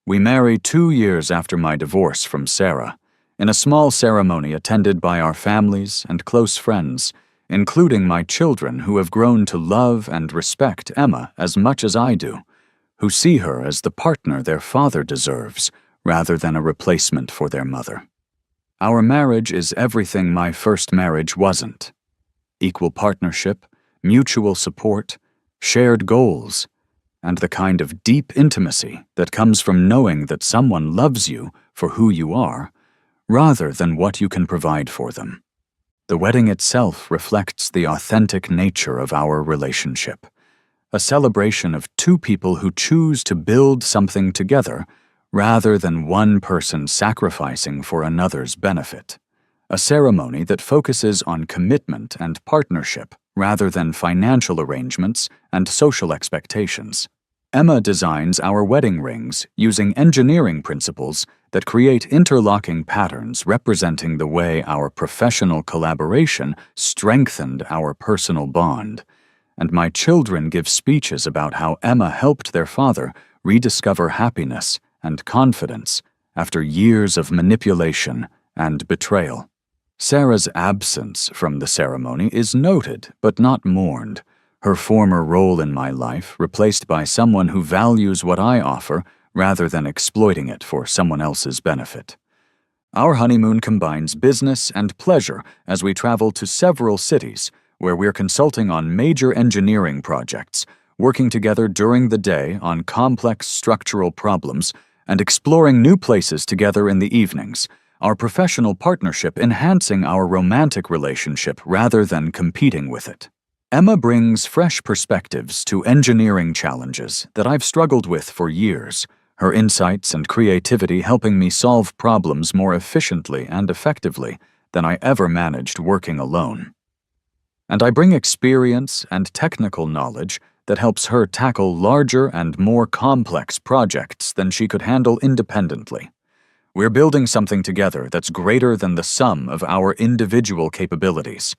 We marry 2 years after my divorce from Sarah, in a small ceremony attended by our families and close friends, including my children who have grown to love and respect Emma as much as I do, who see her as the partner their father deserves rather than a replacement for their mother. Our marriage is everything my first marriage wasn't. Equal partnership, mutual support, shared goals, and the kind of deep intimacy that comes from knowing that someone loves you for who you are, rather than what you can provide for them. The wedding itself reflects the authentic nature of our relationship, a celebration of 2 people who choose to build something together rather than one person sacrificing for another's benefit. A ceremony that focuses on commitment and partnership rather than financial arrangements and social expectations. Emma designs our wedding rings using engineering principles that create interlocking patterns representing the way our professional collaboration strengthened our personal bond. And my children give speeches about how Emma helped their father rediscover happiness and confidence after years of manipulation and betrayal. Sarah's absence from the ceremony is noted but not mourned, her former role in my life replaced by someone who values what I offer rather than exploiting it for someone else's benefit. Our honeymoon combines business and pleasure as we travel to several cities where we're consulting on major engineering projects, working together during the day on complex structural problems, and exploring new places together in the evenings, our professional partnership enhancing our romantic relationship rather than competing with it. Emma brings fresh perspectives to engineering challenges that I've struggled with for years, her insights and creativity helping me solve problems more efficiently and effectively than I ever managed working alone. And I bring experience and technical knowledge that helps her tackle larger and more complex projects than she could handle independently. We're building something together that's greater than the sum of our individual capabilities,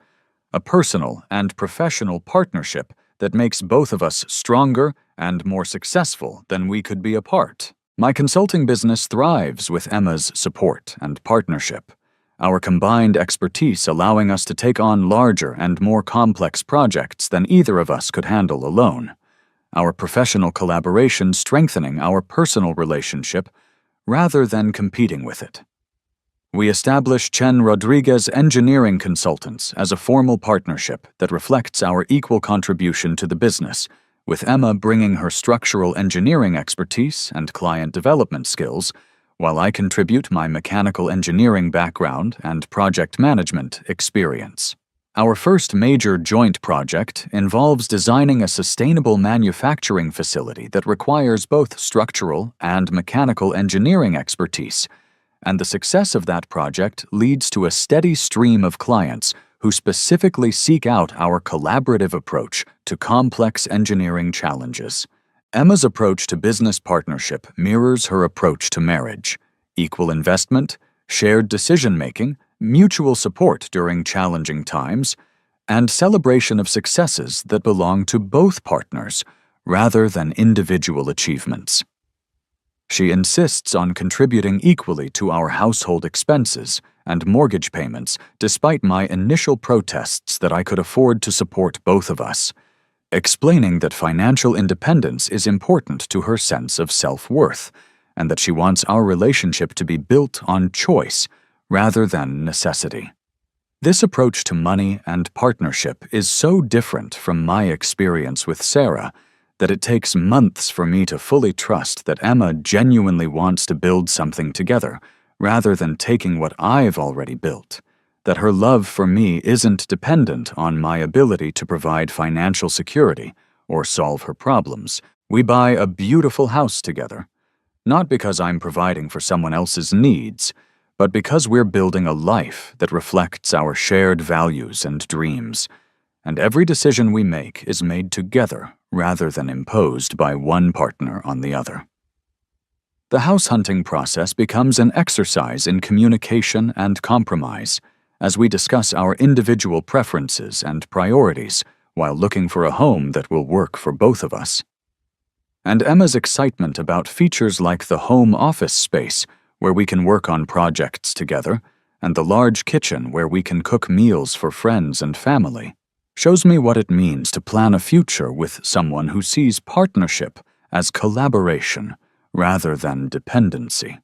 a personal and professional partnership that makes both of us stronger and more successful than we could be apart. My consulting business thrives with Emma's support and partnership, our combined expertise allowing us to take on larger and more complex projects than either of us could handle alone. our professional collaboration strengthening our personal relationship rather than competing with it. We established Chen Rodriguez Engineering Consultants as a formal partnership that reflects our equal contribution to the business, with Emma bringing her structural engineering expertise and client development skills, while I contribute my mechanical engineering background and project management experience. Our first major joint project involves designing a sustainable manufacturing facility that requires both structural and mechanical engineering expertise, and the success of that project leads to a steady stream of clients who specifically seek out our collaborative approach to complex engineering challenges. Emma's approach to business partnership mirrors her approach to marriage: equal investment, shared decision-making, mutual support during challenging times, and celebration of successes that belong to both partners rather than individual achievements. She insists on contributing equally to our household expenses and mortgage payments despite my initial protests that I could afford to support both of us, explaining that financial independence is important to her sense of self-worth and that she wants our relationship to be built on choice rather than necessity. This approach to money and partnership is so different from my experience with Sarah that it takes months for me to fully trust that Emma genuinely wants to build something together rather than taking what I've already built, that her love for me isn't dependent on my ability to provide financial security or solve her problems. We buy a beautiful house together, not because I'm providing for someone else's needs, but because we're building a life that reflects our shared values and dreams, and every decision we make is made together rather than imposed by one partner on the other. The house hunting process becomes an exercise in communication and compromise as we discuss our individual preferences and priorities while looking for a home that will work for both of us. And Emma's excitement about features like the home office space where we can work on projects together and the large kitchen where we can cook meals for friends and family shows me what it means to plan a future with someone who sees partnership as collaboration rather than dependency.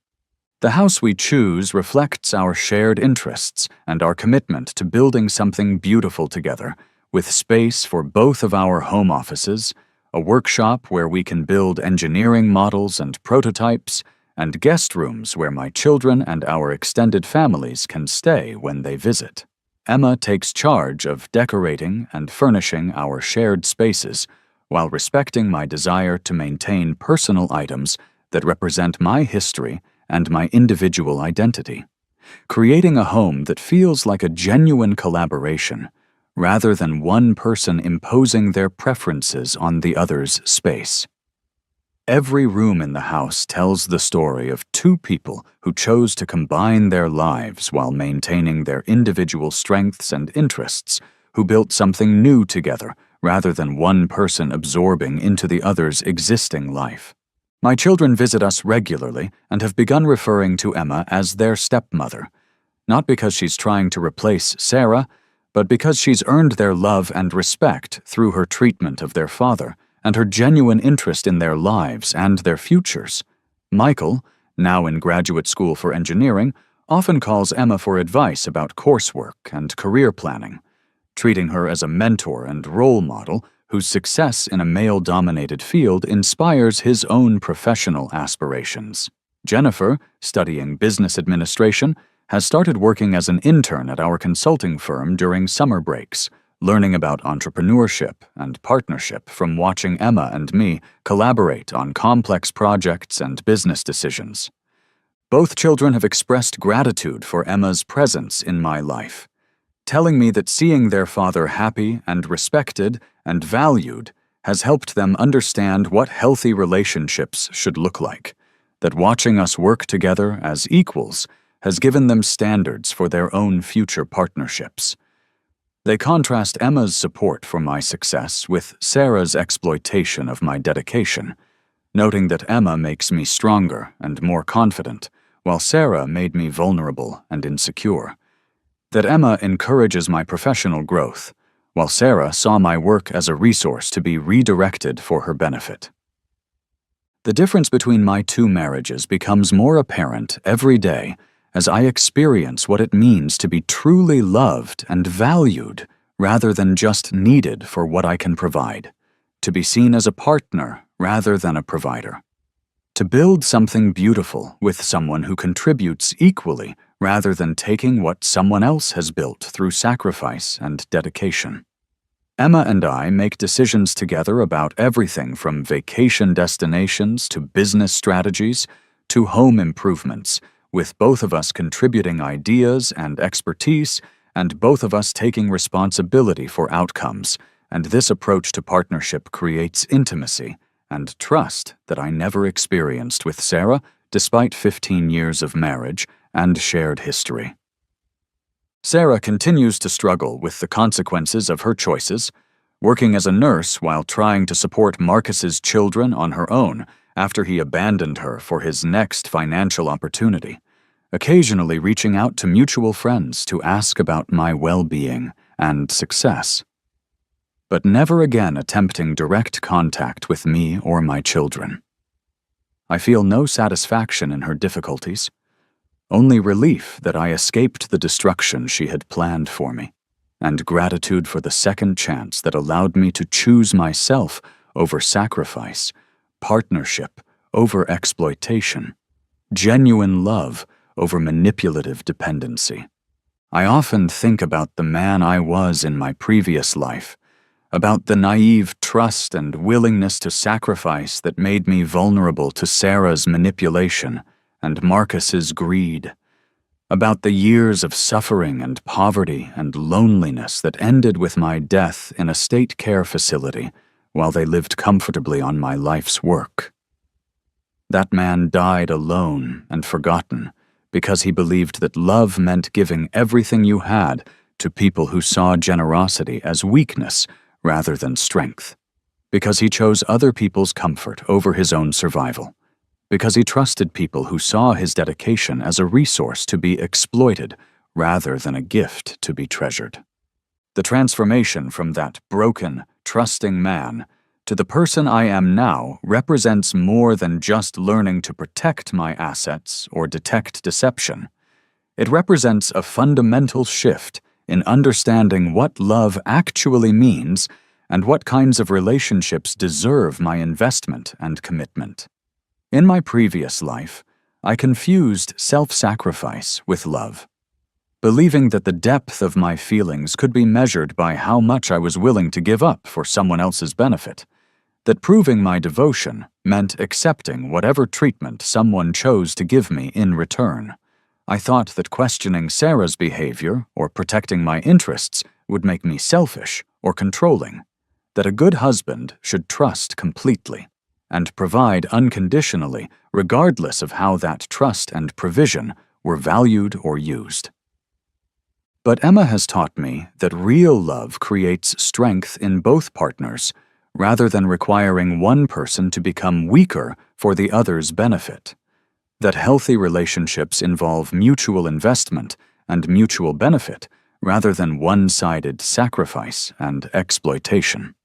The house we choose reflects our shared interests and our commitment to building something beautiful together, with space for both of our home offices, a workshop where we can build engineering models and prototypes, and guest rooms where my children and our extended families can stay when they visit. Emma takes charge of decorating and furnishing our shared spaces while respecting my desire to maintain personal items that represent my history and my individual identity, creating a home that feels like a genuine collaboration rather than one person imposing their preferences on the other's space. Every room in the house tells the story of two people who chose to combine their lives while maintaining their individual strengths and interests, who built something new together rather than one person absorbing into the other's existing life. My children visit us regularly and have begun referring to Emma as their stepmother, not because she's trying to replace Sarah, but because she's earned their love and respect through her treatment of their father and her genuine interest in their lives and their futures. Michael, now in graduate school for engineering, often calls Emma for advice about coursework and career planning, treating her as a mentor and role model whose success in a male-dominated field inspires his own professional aspirations. Jennifer, studying business administration, has started working as an intern at our consulting firm during summer breaks, learning about entrepreneurship and partnership from watching Emma and me collaborate on complex projects and business decisions. Both children have expressed gratitude for Emma's presence in my life, telling me that seeing their father happy and respected and valued has helped them understand what healthy relationships should look like, that watching us work together as equals has given them standards for their own future partnerships. They contrast Emma's support for my success with Sarah's exploitation of my dedication, noting that Emma makes me stronger and more confident, while Sarah made me vulnerable and insecure. That Emma encourages my professional growth, while Sarah saw my work as a resource to be redirected for her benefit. The difference between my two marriages becomes more apparent every day as I experience what it means to be truly loved and valued rather than just needed for what I can provide, to be seen as a partner rather than a provider, to build something beautiful with someone who contributes equally rather than taking what someone else has built through sacrifice and dedication. Emma and I make decisions together about everything from vacation destinations to business strategies to home improvements, with both of us contributing ideas and expertise and both of us taking responsibility for outcomes, and this approach to partnership creates intimacy and trust that I never experienced with Sarah despite 15 years of marriage and shared history. Sarah continues to struggle with the consequences of her choices, working as a nurse while trying to support Marcus's children on her own after he abandoned her for his next financial opportunity, occasionally reaching out to mutual friends to ask about my well-being and success, but never again attempting direct contact with me or my children. I feel no satisfaction in her difficulties, only relief that I escaped the destruction she had planned for me, and gratitude for the second chance that allowed me to choose myself over sacrifice, partnership over exploitation, genuine love over manipulative dependency. I often think about the man I was in my previous life, about the naive trust and willingness to sacrifice that made me vulnerable to Sarah's manipulation and Marcus's greed, about the years of suffering and poverty and loneliness that ended with my death in a state care facility while they lived comfortably on my life's work. That man died alone and forgotten because he believed that love meant giving everything you had to people who saw generosity as weakness rather than strength, because he chose other people's comfort over his own survival, because he trusted people who saw his dedication as a resource to be exploited rather than a gift to be treasured. The transformation from that broken, trusting man to the person I am now represents more than just learning to protect my assets or detect deception. It represents a fundamental shift in understanding what love actually means and what kinds of relationships deserve my investment and commitment. In my previous life, I confused self-sacrifice with love, believing that the depth of my feelings could be measured by how much I was willing to give up for someone else's benefit, that proving my devotion meant accepting whatever treatment someone chose to give me in return. I thought that questioning Sarah's behavior or protecting my interests would make me selfish or controlling, that a good husband should trust completely and provide unconditionally regardless of how that trust and provision were valued or used. But Emma has taught me that real love creates strength in both partners rather than requiring one person to become weaker for the other's benefit, that healthy relationships involve mutual investment and mutual benefit rather than one-sided sacrifice and exploitation.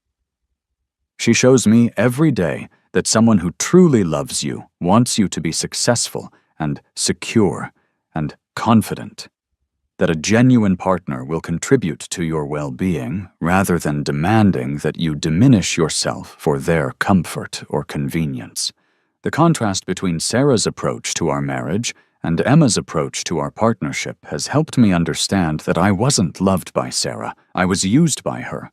She shows me every day that someone who truly loves you wants you to be successful and secure and confident, that a genuine partner will contribute to your well-being rather than demanding that you diminish yourself for their comfort or convenience. The contrast between Sarah's approach to our marriage and Emma's approach to our partnership has helped me understand that I wasn't loved by Sarah, I was used by her,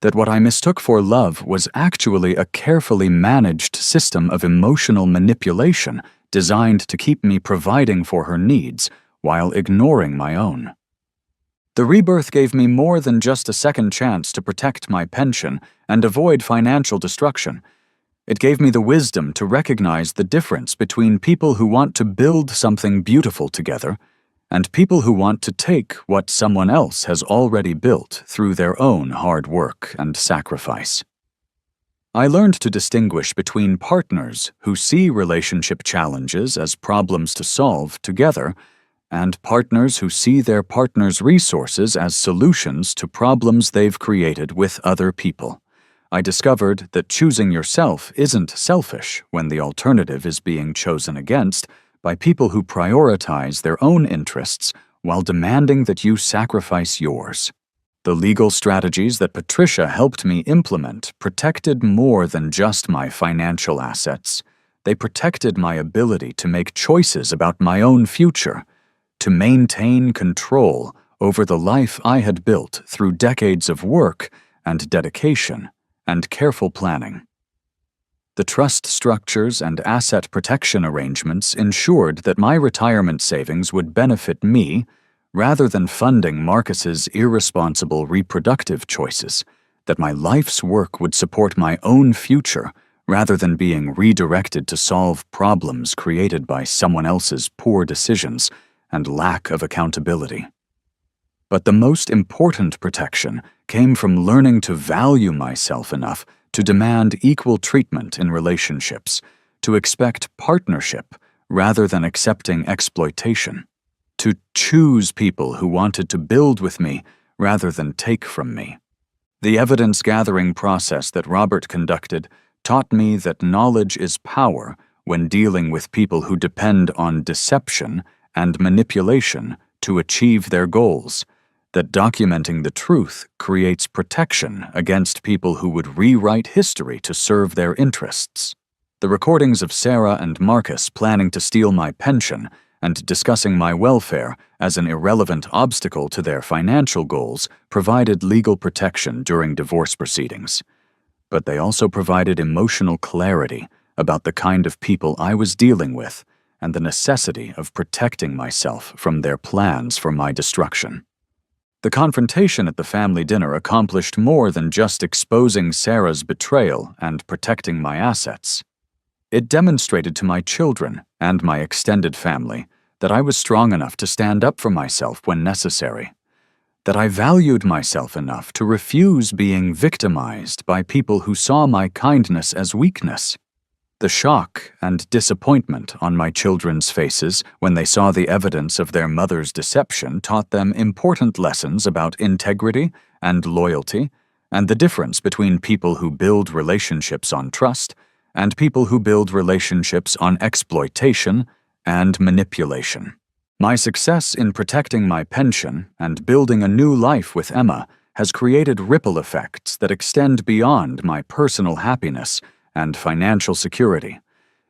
that what I mistook for love was actually a carefully managed system of emotional manipulation designed to keep me providing for her needs while ignoring my own. The rebirth gave me more than just a second chance to protect my pension and avoid financial destruction. It gave me the wisdom to recognize the difference between people who want to build something beautiful together and people who want to take what someone else has already built through their own hard work and sacrifice. I learned to distinguish between partners who see relationship challenges as problems to solve together and partners who see their partner's resources as solutions to problems they've created with other people. I discovered that choosing yourself isn't selfish when the alternative is being chosen against by people who prioritize their own interests while demanding that you sacrifice yours. The legal strategies that Patricia helped me implement protected more than just my financial assets. They protected my ability to make choices about my own future, to maintain control over the life I had built through decades of work and dedication and careful planning. The trust structures and asset protection arrangements ensured that my retirement savings would benefit me rather than funding Marcus's irresponsible reproductive choices, that my life's work would support my own future rather than being redirected to solve problems created by someone else's poor decisions and lack of accountability. But the most important protection came from learning to value myself enough to demand equal treatment in relationships, to expect partnership rather than accepting exploitation, to choose people who wanted to build with me rather than take from me. The evidence-gathering process that Robert conducted taught me that knowledge is power when dealing with people who depend on deception and manipulation to achieve their goals, that documenting the truth creates protection against people who would rewrite history to serve their interests. The recordings of Sarah and Marcus planning to steal my pension and discussing my welfare as an irrelevant obstacle to their financial goals provided legal protection during divorce proceedings. But they also provided emotional clarity about the kind of people I was dealing with and the necessity of protecting myself from their plans for my destruction. The confrontation at the family dinner accomplished more than just exposing Sarah's betrayal and protecting my assets. It demonstrated to my children and my extended family that I was strong enough to stand up for myself when necessary, that I valued myself enough to refuse being victimized by people who saw my kindness as weakness. The shock and disappointment on my children's faces when they saw the evidence of their mother's deception taught them important lessons about integrity and loyalty, and the difference between people who build relationships on trust and people who build relationships on exploitation and manipulation. My success in protecting my pension and building a new life with Emma has created ripple effects that extend beyond my personal happiness and financial security,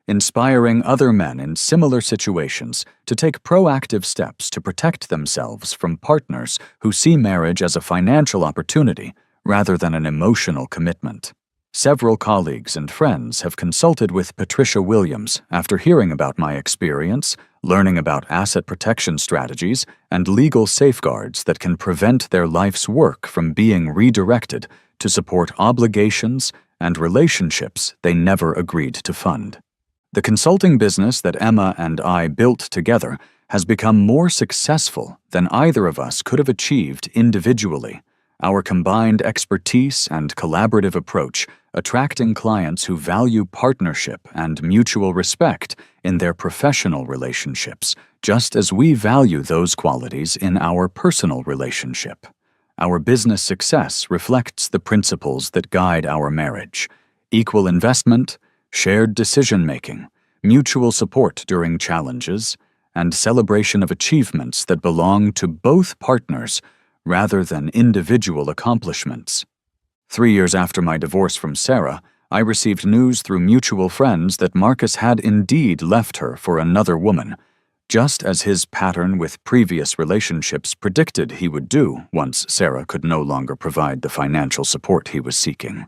inspiring other men in similar situations to take proactive steps to protect themselves from partners who see marriage as a financial opportunity rather than an emotional commitment. Several colleagues and friends have consulted with Patricia Williams after hearing about my experience, learning about asset protection strategies, and legal safeguards that can prevent their life's work from being redirected to support obligations and relationships they never agreed to fund. The consulting business that Emma and I built together has become more successful than either of us could have achieved individually. Our combined expertise and collaborative approach attracting clients who value partnership and mutual respect in their professional relationships, just as we value those qualities in our personal relationship. Our business success reflects the principles that guide our marriage: equal investment, shared decision-making, mutual support during challenges, and celebration of achievements that belong to both partners rather than individual accomplishments. 3 years after my divorce from Sarah, I received news through mutual friends that Marcus had indeed left her for another woman, just as his pattern with previous relationships predicted he would do once Sarah could no longer provide the financial support he was seeking.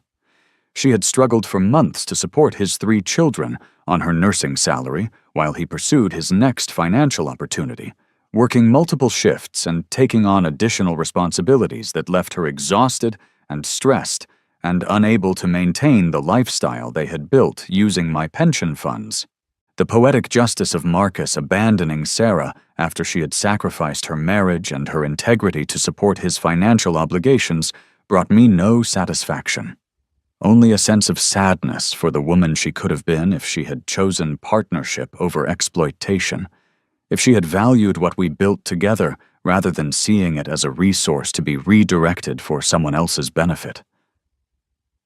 She had struggled for months to support his 3 children on her nursing salary while he pursued his next financial opportunity, working multiple shifts and taking on additional responsibilities that left her exhausted and stressed and unable to maintain the lifestyle they had built using my pension funds. The poetic justice of Marcus abandoning Sarah after she had sacrificed her marriage and her integrity to support his financial obligations brought me no satisfaction. Only a sense of sadness for the woman she could have been if she had chosen partnership over exploitation, if she had valued what we built together rather than seeing it as a resource to be redirected for someone else's benefit.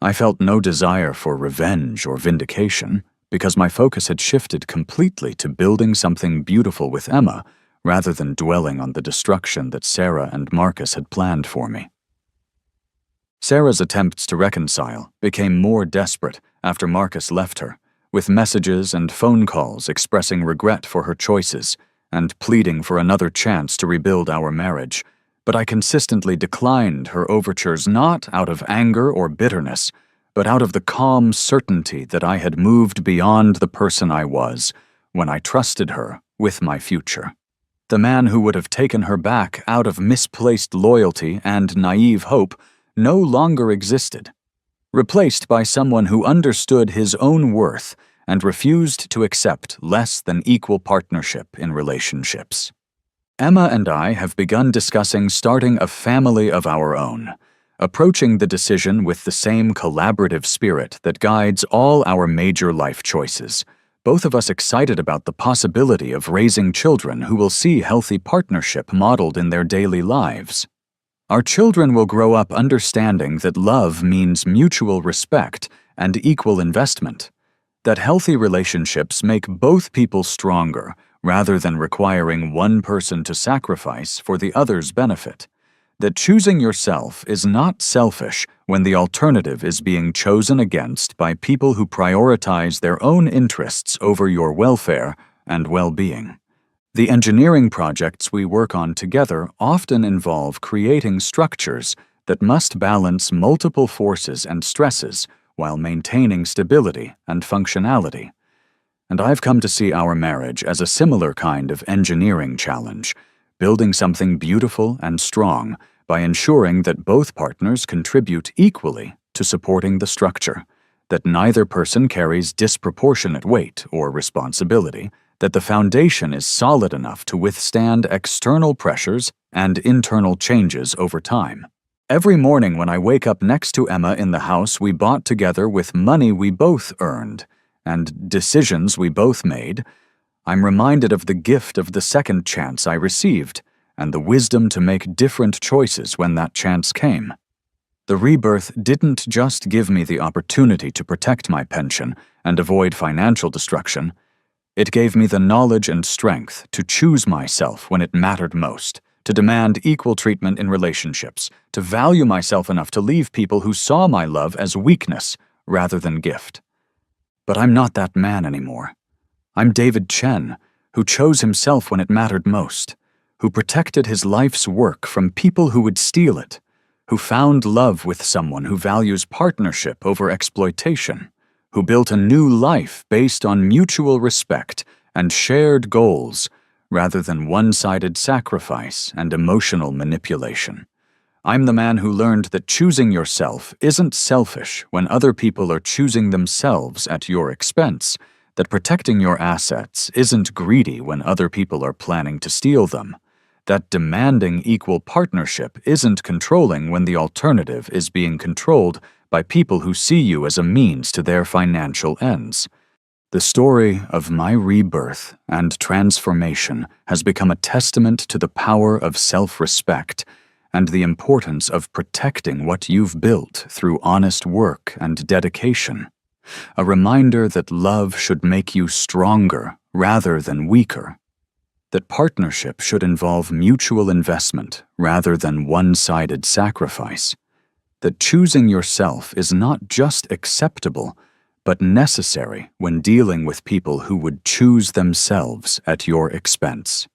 I felt no desire for revenge or vindication because my focus had shifted completely to building something beautiful with Emma rather than dwelling on the destruction that Sarah and Marcus had planned for me. Sarah's attempts to reconcile became more desperate after Marcus left her, with messages and phone calls expressing regret for her choices and pleading for another chance to rebuild our marriage, but I consistently declined her overtures not out of anger or bitterness, but out of the calm certainty that I had moved beyond the person I was when I trusted her with my future. The man who would have taken her back out of misplaced loyalty and naive hope no longer existed, replaced by someone who understood his own worth and refused to accept less than equal partnership in relationships. Emma and I have begun discussing starting a family of our own, approaching the decision with the same collaborative spirit that guides all our major life choices, both of us excited about the possibility of raising children who will see healthy partnership modeled in their daily lives. Our children will grow up understanding that love means mutual respect and equal investment, that healthy relationships make both people stronger rather than requiring one person to sacrifice for the other's benefit, that choosing yourself is not selfish when the alternative is being chosen against by people who prioritize their own interests over your welfare and well-being. The engineering projects we work on together often involve creating structures that must balance multiple forces and stresses while maintaining stability and functionality. And I've come to see our marriage as a similar kind of engineering challenge, building something beautiful and strong by ensuring that both partners contribute equally to supporting the structure, that neither person carries disproportionate weight or responsibility, that the foundation is solid enough to withstand external pressures and internal changes over time. Every morning when I wake up next to Emma in the house we bought together with money we both earned and decisions we both made, I'm reminded of the gift of the second chance I received and the wisdom to make different choices when that chance came. The rebirth didn't just give me the opportunity to protect my pension and avoid financial destruction. It gave me the knowledge and strength to choose myself when it mattered most, to demand equal treatment in relationships, to value myself enough to leave people who saw my love as weakness rather than gift. But I'm not that man anymore. I'm David Chen, who chose himself when it mattered most, who protected his life's work from people who would steal it, who found love with someone who values partnership over exploitation, who built a new life based on mutual respect and shared goals rather than one-sided sacrifice and emotional manipulation. I'm the man who learned that choosing yourself isn't selfish when other people are choosing themselves at your expense, that protecting your assets isn't greedy when other people are planning to steal them, that demanding equal partnership isn't controlling when the alternative is being controlled by people who see you as a means to their financial ends. The story of my rebirth and transformation has become a testament to the power of self-respect and the importance of protecting what you've built through honest work and dedication. A reminder that love should make you stronger rather than weaker. That partnership should involve mutual investment rather than one-sided sacrifice. That choosing yourself is not just acceptable, but necessary when dealing with people who would choose themselves at your expense.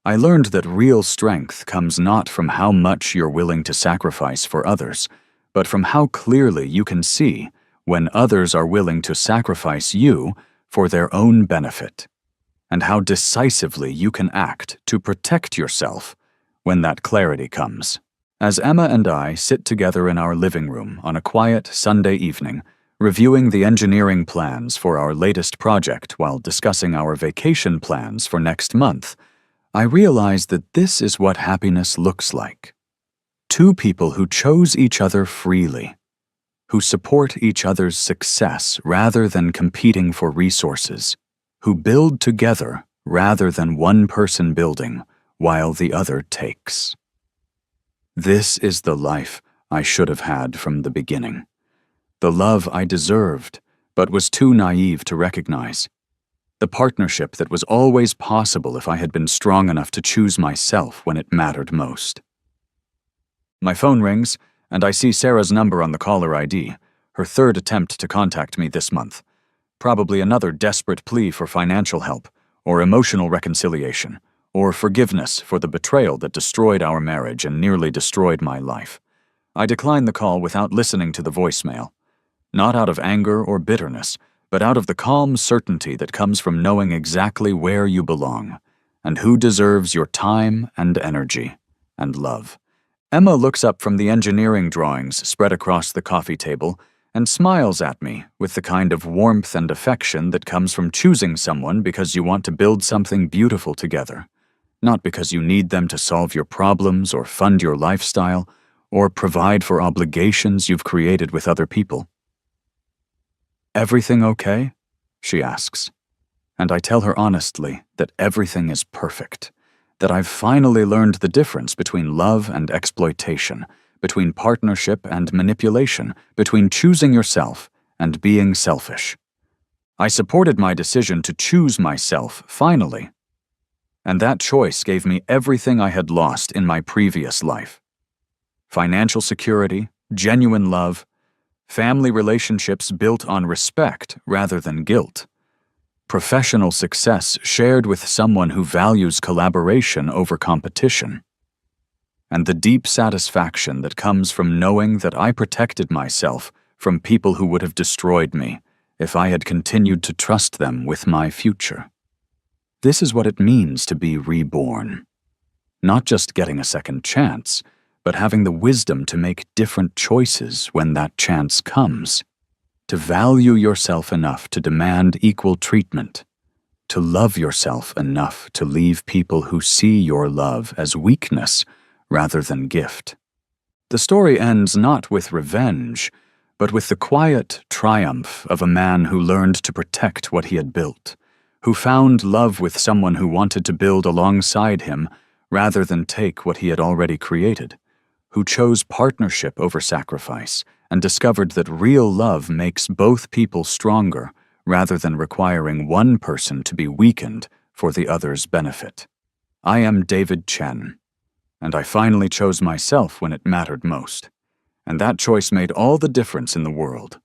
I learned that real strength comes not from how much you're willing to sacrifice for others, but from how clearly you can see when others are willing to sacrifice you for their own benefit, and how decisively you can act to protect yourself when that clarity comes. As Emma and I sit together in our living room on a quiet Sunday evening, reviewing the engineering plans for our latest project while discussing our vacation plans for next month, I realize that this is what happiness looks like. Two people who chose each other freely, who support each other's success rather than competing for resources, who build together rather than one person building while the other takes. This is the life I should have had from the beginning. The love I deserved, but was too naive to recognize. The partnership that was always possible if I had been strong enough to choose myself when it mattered most. My phone rings, and I see Sarah's number on the caller ID, her third attempt to contact me this month. Probably another desperate plea for financial help, or emotional reconciliation, or forgiveness for the betrayal that destroyed our marriage and nearly destroyed my life. I declined the call without listening to the voicemail. Not out of anger or bitterness, but out of the calm certainty that comes from knowing exactly where you belong, and who deserves your time and energy and love. Emma looks up from the engineering drawings spread across the coffee table and smiles at me with the kind of warmth and affection that comes from choosing someone because you want to build something beautiful together, not because you need them to solve your problems or fund your lifestyle or provide for obligations you've created with other people. "Everything okay?" she asks, and I tell her honestly that everything is perfect, that I've finally learned the difference between love and exploitation, between partnership and manipulation, between choosing yourself and being selfish. I supported my decision to choose myself, finally, and that choice gave me everything I had lost in my previous life. Financial security, genuine love, family relationships built on respect rather than guilt, professional success shared with someone who values collaboration over competition, and the deep satisfaction that comes from knowing that I protected myself from people who would have destroyed me if I had continued to trust them with my future. This is what it means to be reborn. Not just getting a second chance, but having the wisdom to make different choices when that chance comes. To value yourself enough to demand equal treatment. To love yourself enough to leave people who see your love as weakness rather than gift. The story ends not with revenge, but with the quiet triumph of a man who learned to protect what he had built, who found love with someone who wanted to build alongside him rather than take what he had already created, who chose partnership over sacrifice and discovered that real love makes both people stronger rather than requiring one person to be weakened for the other's benefit. I am David Chen, and I finally chose myself when it mattered most, and that choice made all the difference in the world.